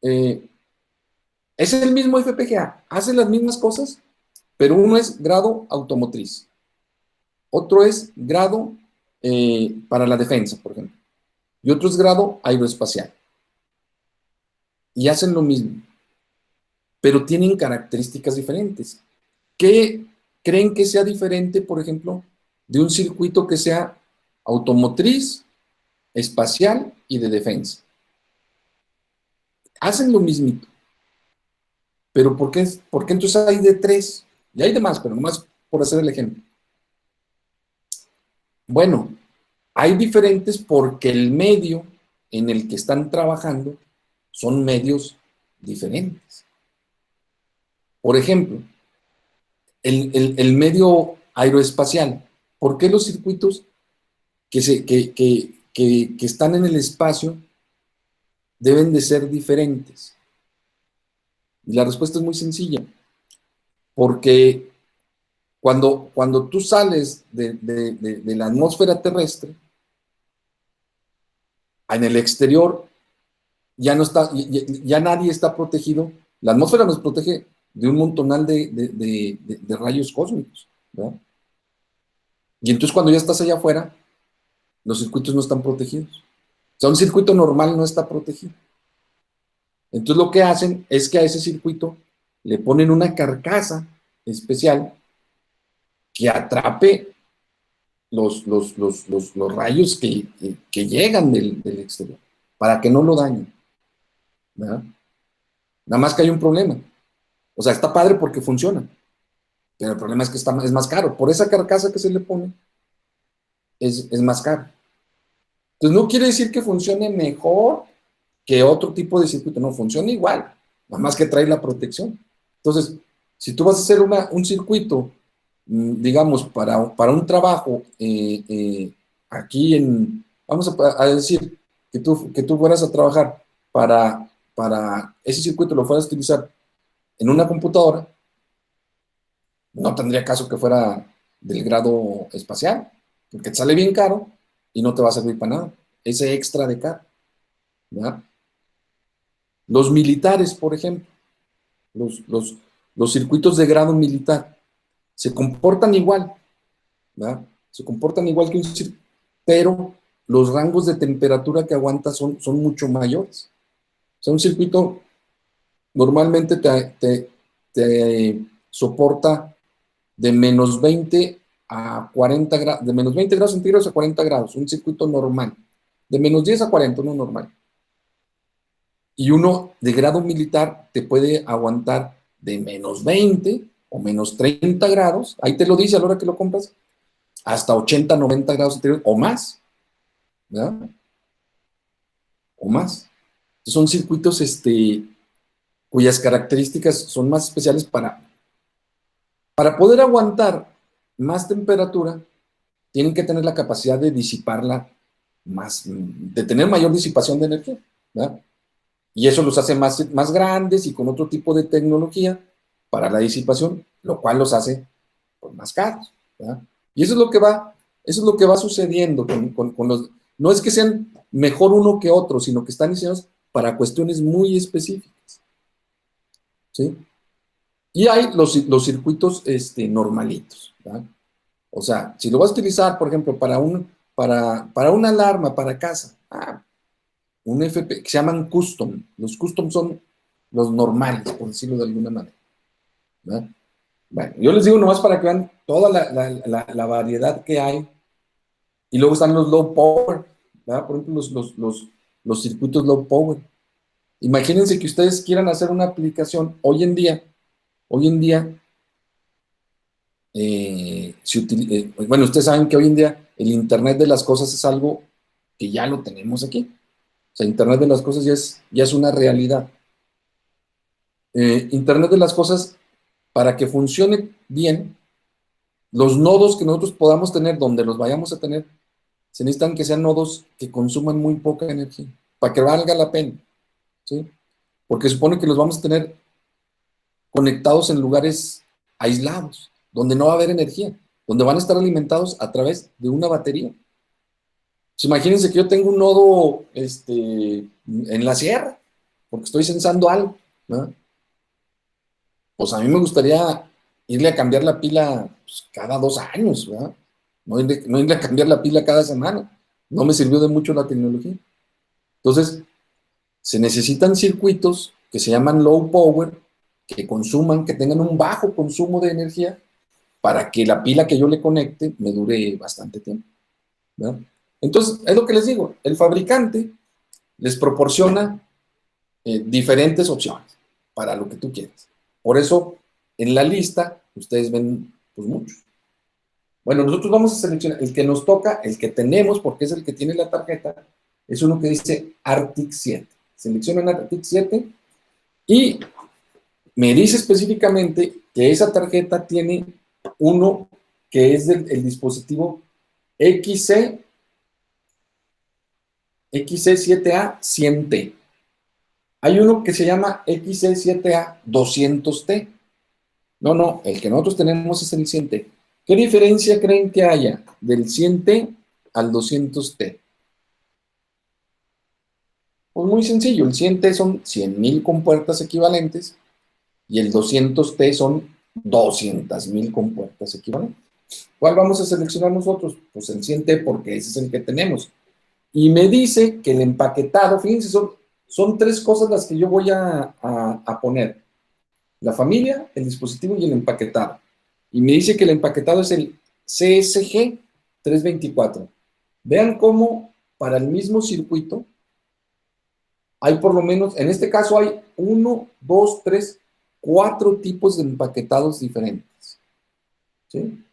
es el mismo FPGA, hace las mismas cosas, pero uno es grado automotriz, otro es grado para la defensa, por ejemplo, y otro es grado aeroespacial. Y hacen lo mismo, pero tienen características diferentes. ¿Qué creen que sea diferente, por ejemplo, de un circuito que sea automotriz, espacial y de defensa? Hacen lo mismito, pero ¿por qué entonces hay de tres? Y hay de más, pero nomás por hacer el ejemplo. Bueno, hay diferentes porque el medio en el que están trabajando son medios diferentes. Por ejemplo, el medio aeroespacial. ¿Por qué los circuitos que están en el espacio deben de ser diferentes? Y la respuesta es muy sencilla. Porque cuando tú sales de la atmósfera terrestre, en el exterior ya no está, ya nadie está protegido. La atmósfera nos protege de un montonal de rayos cósmicos, ¿verdad? Y entonces cuando ya estás allá afuera, los circuitos no están protegidos. O sea, un circuito normal no está protegido. Entonces lo que hacen es que a ese circuito le ponen una carcasa especial que atrape los rayos que llegan del exterior, para que no lo dañen, ¿verdad? Nada más que hay un problema. O sea, está padre porque funciona, pero el problema es que es más caro. Por esa carcasa que se le pone, es más caro. Entonces, no quiere decir que funcione mejor que otro tipo de circuito, no, funciona igual, nada más que trae la protección. Entonces, si tú vas a hacer un circuito, digamos, para un trabajo aquí vamos a decir que tú fueras a trabajar para ese circuito, lo fueras a utilizar en una computadora, no tendría caso que fuera del grado espacial, porque te sale bien caro y no te va a servir para nada. Ese extra de caro, ¿verdad? Los militares, por ejemplo, los circuitos de grado militar, se comportan igual, ¿verdad? Se comportan igual que un circuito, pero los rangos de temperatura que aguanta son mucho mayores. O sea, un circuito normalmente te soporta de menos 20 a 40 grados, de menos 20 grados centígrados a 40 grados, un circuito normal. De menos 10 a 40, uno normal. Y uno de grado militar te puede aguantar de menos 20 o menos 30 grados, ahí te lo dice a la hora que lo compras, hasta 80, 90 grados centígrados o más, ¿verdad? O más. Entonces son circuitos cuyas características son más especiales para poder aguantar más temperatura, tienen que tener la capacidad de disiparla más, de tener mayor disipación de energía, ¿verdad? Y eso los hace más grandes y con otro tipo de tecnología para la disipación, lo cual los hace pues, más caros, ¿verdad? Y eso es lo que va sucediendo con los... No es que sean mejor uno que otro, sino que están diseñados para cuestiones muy específicas, ¿sí? Y hay los circuitos normalitos, ¿verdad? O sea, si lo vas a utilizar, por ejemplo, para una alarma para casa, un FP que se llaman custom. Los custom son los normales, por decirlo de alguna manera, ¿verdad? Bueno, yo les digo nomás para que vean toda la variedad que hay. Y luego están los low power, ¿verdad? Por ejemplo, los circuitos low power. Imagínense que ustedes quieran hacer una aplicación hoy en día, bueno, ustedes saben que hoy en día el Internet de las cosas es algo que ya lo tenemos aquí. O sea, Internet de las cosas ya es una realidad. Internet de las cosas, para que funcione bien, los nodos que nosotros podamos tener, donde los vayamos a tener, se necesitan que sean nodos que consuman muy poca energía, para que valga la pena, ¿sí? Porque supone que los vamos a tener conectados en lugares aislados, donde no va a haber energía, donde van a estar alimentados a través de una batería. Pues imagínense que yo tengo un nodo en la sierra, porque estoy censando algo, ¿no? Pues a mí me gustaría irle a cambiar la pila pues, cada 2 años, ¿verdad? No irle a cambiar la pila cada semana. No me sirvió de mucho la tecnología. Entonces, se necesitan circuitos que se llaman low power, que tengan un bajo consumo de energía para que la pila que yo le conecte me dure bastante tiempo, ¿verdad? Entonces, es lo que les digo, el fabricante les proporciona diferentes opciones para lo que tú quieras. Por eso, en la lista, ustedes ven pues muchos. Bueno, nosotros vamos a seleccionar el que nos toca, el que tenemos, porque es el que tiene la tarjeta, es uno que dice Arctic 7. Seleccionan Arctic 7 y me dice específicamente que esa tarjeta tiene uno que es el dispositivo XC7A 100T. Hay uno que se llama XC7A 200T. No, el que nosotros tenemos es el 100T. ¿Qué diferencia creen que haya del 100T al 200T? Pues muy sencillo, el 100T son 100,000 compuertas equivalentes y el 200T son 200,000 compuertas equivalentes. ¿Cuál vamos a seleccionar nosotros? Pues el 100T porque ese es el que tenemos. Y me dice que el empaquetado, fíjense, son tres cosas las que yo voy a poner. La familia, el dispositivo y el empaquetado. Y me dice que el empaquetado es el CSG 324. Vean cómo para el mismo circuito hay por lo menos, en este caso hay 1, 2, 3, 4 tipos de empaquetados diferentes. ¿Sí?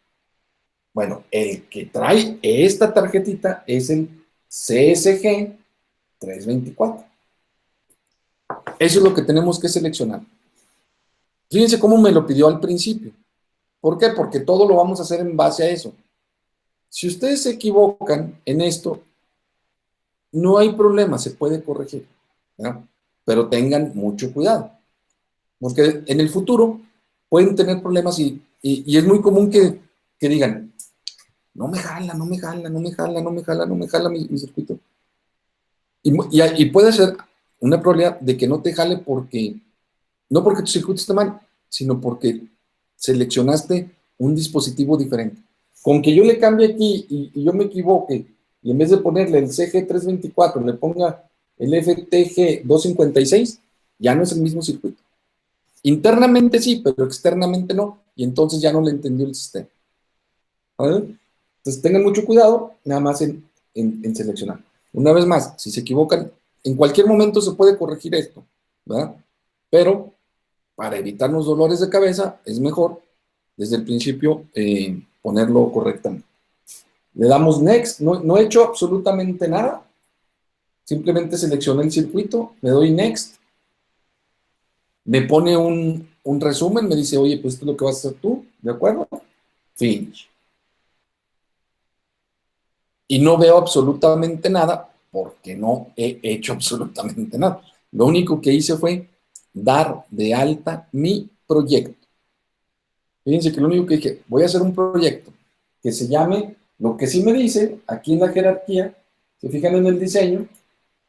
Bueno, el que trae esta tarjetita es el CSG 324. Eso es lo que tenemos que seleccionar. Fíjense cómo me lo pidió al principio. ¿Por qué? Porque todo lo vamos a hacer en base a eso. Si ustedes se equivocan en esto, no hay problema, se puede corregir, ¿no? Pero tengan mucho cuidado, porque en el futuro pueden tener problemas y es muy común que digan, no me jala, no me jala, no me jala, no me jala, no me jala mi circuito. Y puede ser una probabilidad de que no te jale no porque tu circuito esté mal, sino porque seleccionaste un dispositivo diferente. Con que yo le cambie aquí y yo me equivoque, y en vez de ponerle el CG324, le ponga el FTG256, ya no es el mismo circuito. Internamente sí, pero externamente no, y entonces ya no le entendió el sistema. ¿Vale? Entonces tengan mucho cuidado, nada más en seleccionar. Una vez más, si se equivocan, en cualquier momento se puede corregir esto, ¿verdad? Pero para evitarnos dolores de cabeza, es mejor desde el principio ponerlo correctamente. Le damos Next, no he hecho absolutamente nada, simplemente seleccioné el circuito, le doy Next, me pone un resumen, me dice, oye, pues esto es lo que vas a hacer tú, ¿de acuerdo? Finish. Y no veo absolutamente nada porque no he hecho absolutamente nada. Lo único que hice fue dar de alta mi proyecto. Fíjense que lo único que dije, voy a hacer un proyecto que se llame, lo que sí me dice, aquí en la jerarquía, se fijan en el diseño,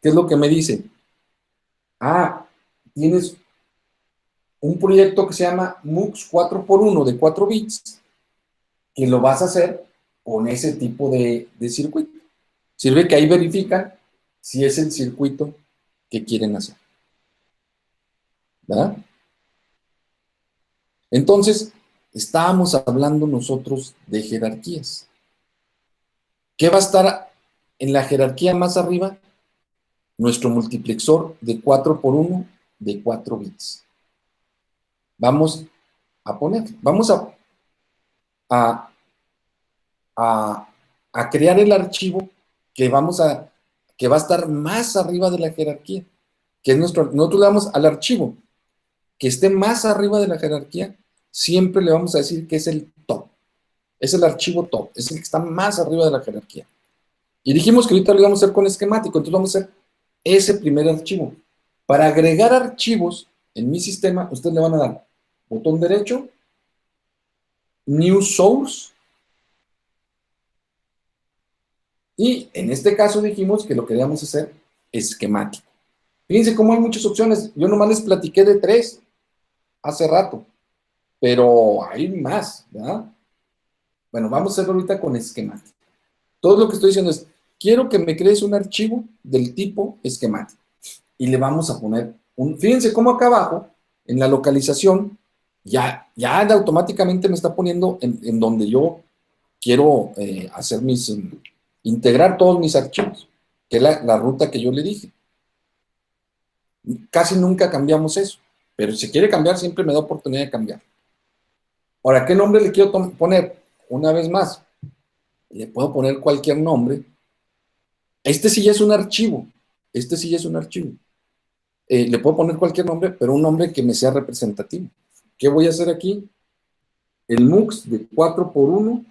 ¿qué es lo que me dice? Ah, tienes un proyecto que se llama MUX 4x1 de 4 bits, que lo vas a hacer con ese tipo de circuito. Sirve que ahí verifican si es el circuito que quieren hacer. ¿Verdad? Entonces, estábamos hablando nosotros de jerarquías. ¿Qué va a estar en la jerarquía más arriba? Nuestro multiplexor de 4x1 de 4 bits. Vamos a poner, vamos a, a, a crear el archivo que que va a estar más arriba de la jerarquía, que es nosotros le damos al archivo que esté más arriba de la jerarquía, siempre le vamos a decir que es el top, es el archivo top, es el que está más arriba de la jerarquía. Y dijimos que ahorita lo íbamos a hacer con esquemático, entonces vamos a hacer ese primer archivo. Para agregar archivos en mi sistema, ustedes le van a dar botón derecho, New Source, y en este caso dijimos que lo queríamos hacer esquemático. Fíjense cómo hay muchas opciones. Yo nomás les platiqué de 3 hace rato, pero hay más, ¿verdad? Bueno, vamos a hacerlo ahorita con esquemático. Todo lo que estoy diciendo es, quiero que me crees un archivo del tipo esquemático. Y le vamos a poner fíjense cómo acá abajo, en la localización, ya automáticamente me está poniendo en donde yo quiero hacer integrar todos mis archivos, que es la ruta que yo le dije. Casi nunca cambiamos eso, pero si quiere cambiar, siempre me da oportunidad de cambiar. Ahora, ¿qué nombre le quiero poner? Una vez más, le puedo poner cualquier nombre. Este sí ya es un archivo. Este sí ya es un archivo. Le puedo poner cualquier nombre, pero un nombre que me sea representativo. ¿Qué voy a hacer aquí? El MUX de 4x1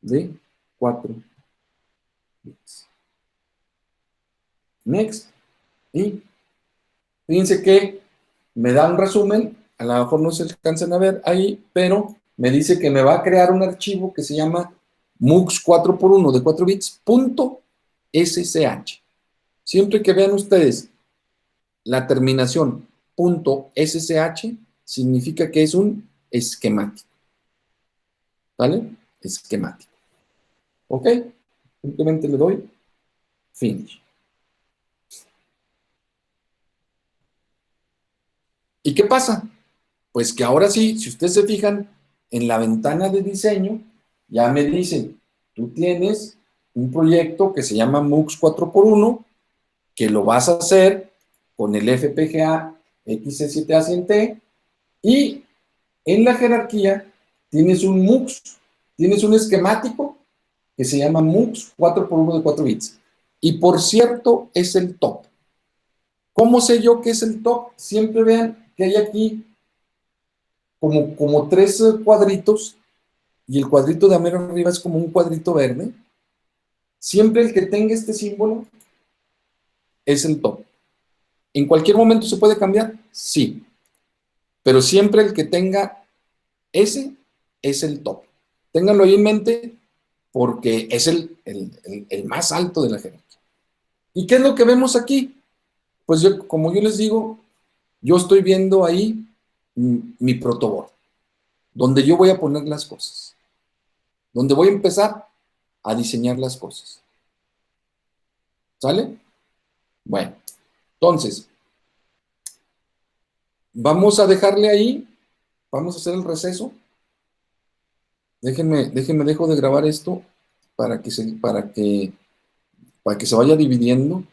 de 4 bits. Next. Y fíjense que me da un resumen. A lo mejor no se alcanzan a ver ahí, pero me dice que me va a crear un archivo que se llama MUX 4x1 de 4 bits .ssh. Siempre que vean ustedes la terminación .ssh, significa que es un esquemático. ¿Vale? Esquemático. ¿Ok? Simplemente le doy Finish. ¿Y qué pasa? Pues que ahora sí, si ustedes se fijan, en la ventana de diseño, ya me dice, tú tienes un proyecto que se llama MUX 4x1, que lo vas a hacer con el FPGA XC7A100T, y en la jerarquía tienes un MUX, tienes un esquemático que se llama MUX 4x1 de 4 bits. Y por cierto, es el top. ¿Cómo sé yo que es el top? Siempre vean que hay aquí como 3 cuadritos, y el cuadrito de mero arriba es como un cuadrito verde. Siempre el que tenga este símbolo es el top. ¿En cualquier momento se puede cambiar? Sí. Pero siempre el que tenga ese es el top. Ténganlo ahí en mente porque es el más alto de la jerarquía. ¿Y qué es lo que vemos aquí? Pues yo, como yo les digo, yo estoy viendo ahí mi protoboard, donde yo voy a poner las cosas, donde voy a empezar a diseñar las cosas. ¿Sale? Bueno, entonces, vamos a dejarle ahí, vamos a hacer el receso. Dejo de grabar esto para que se vaya dividiendo.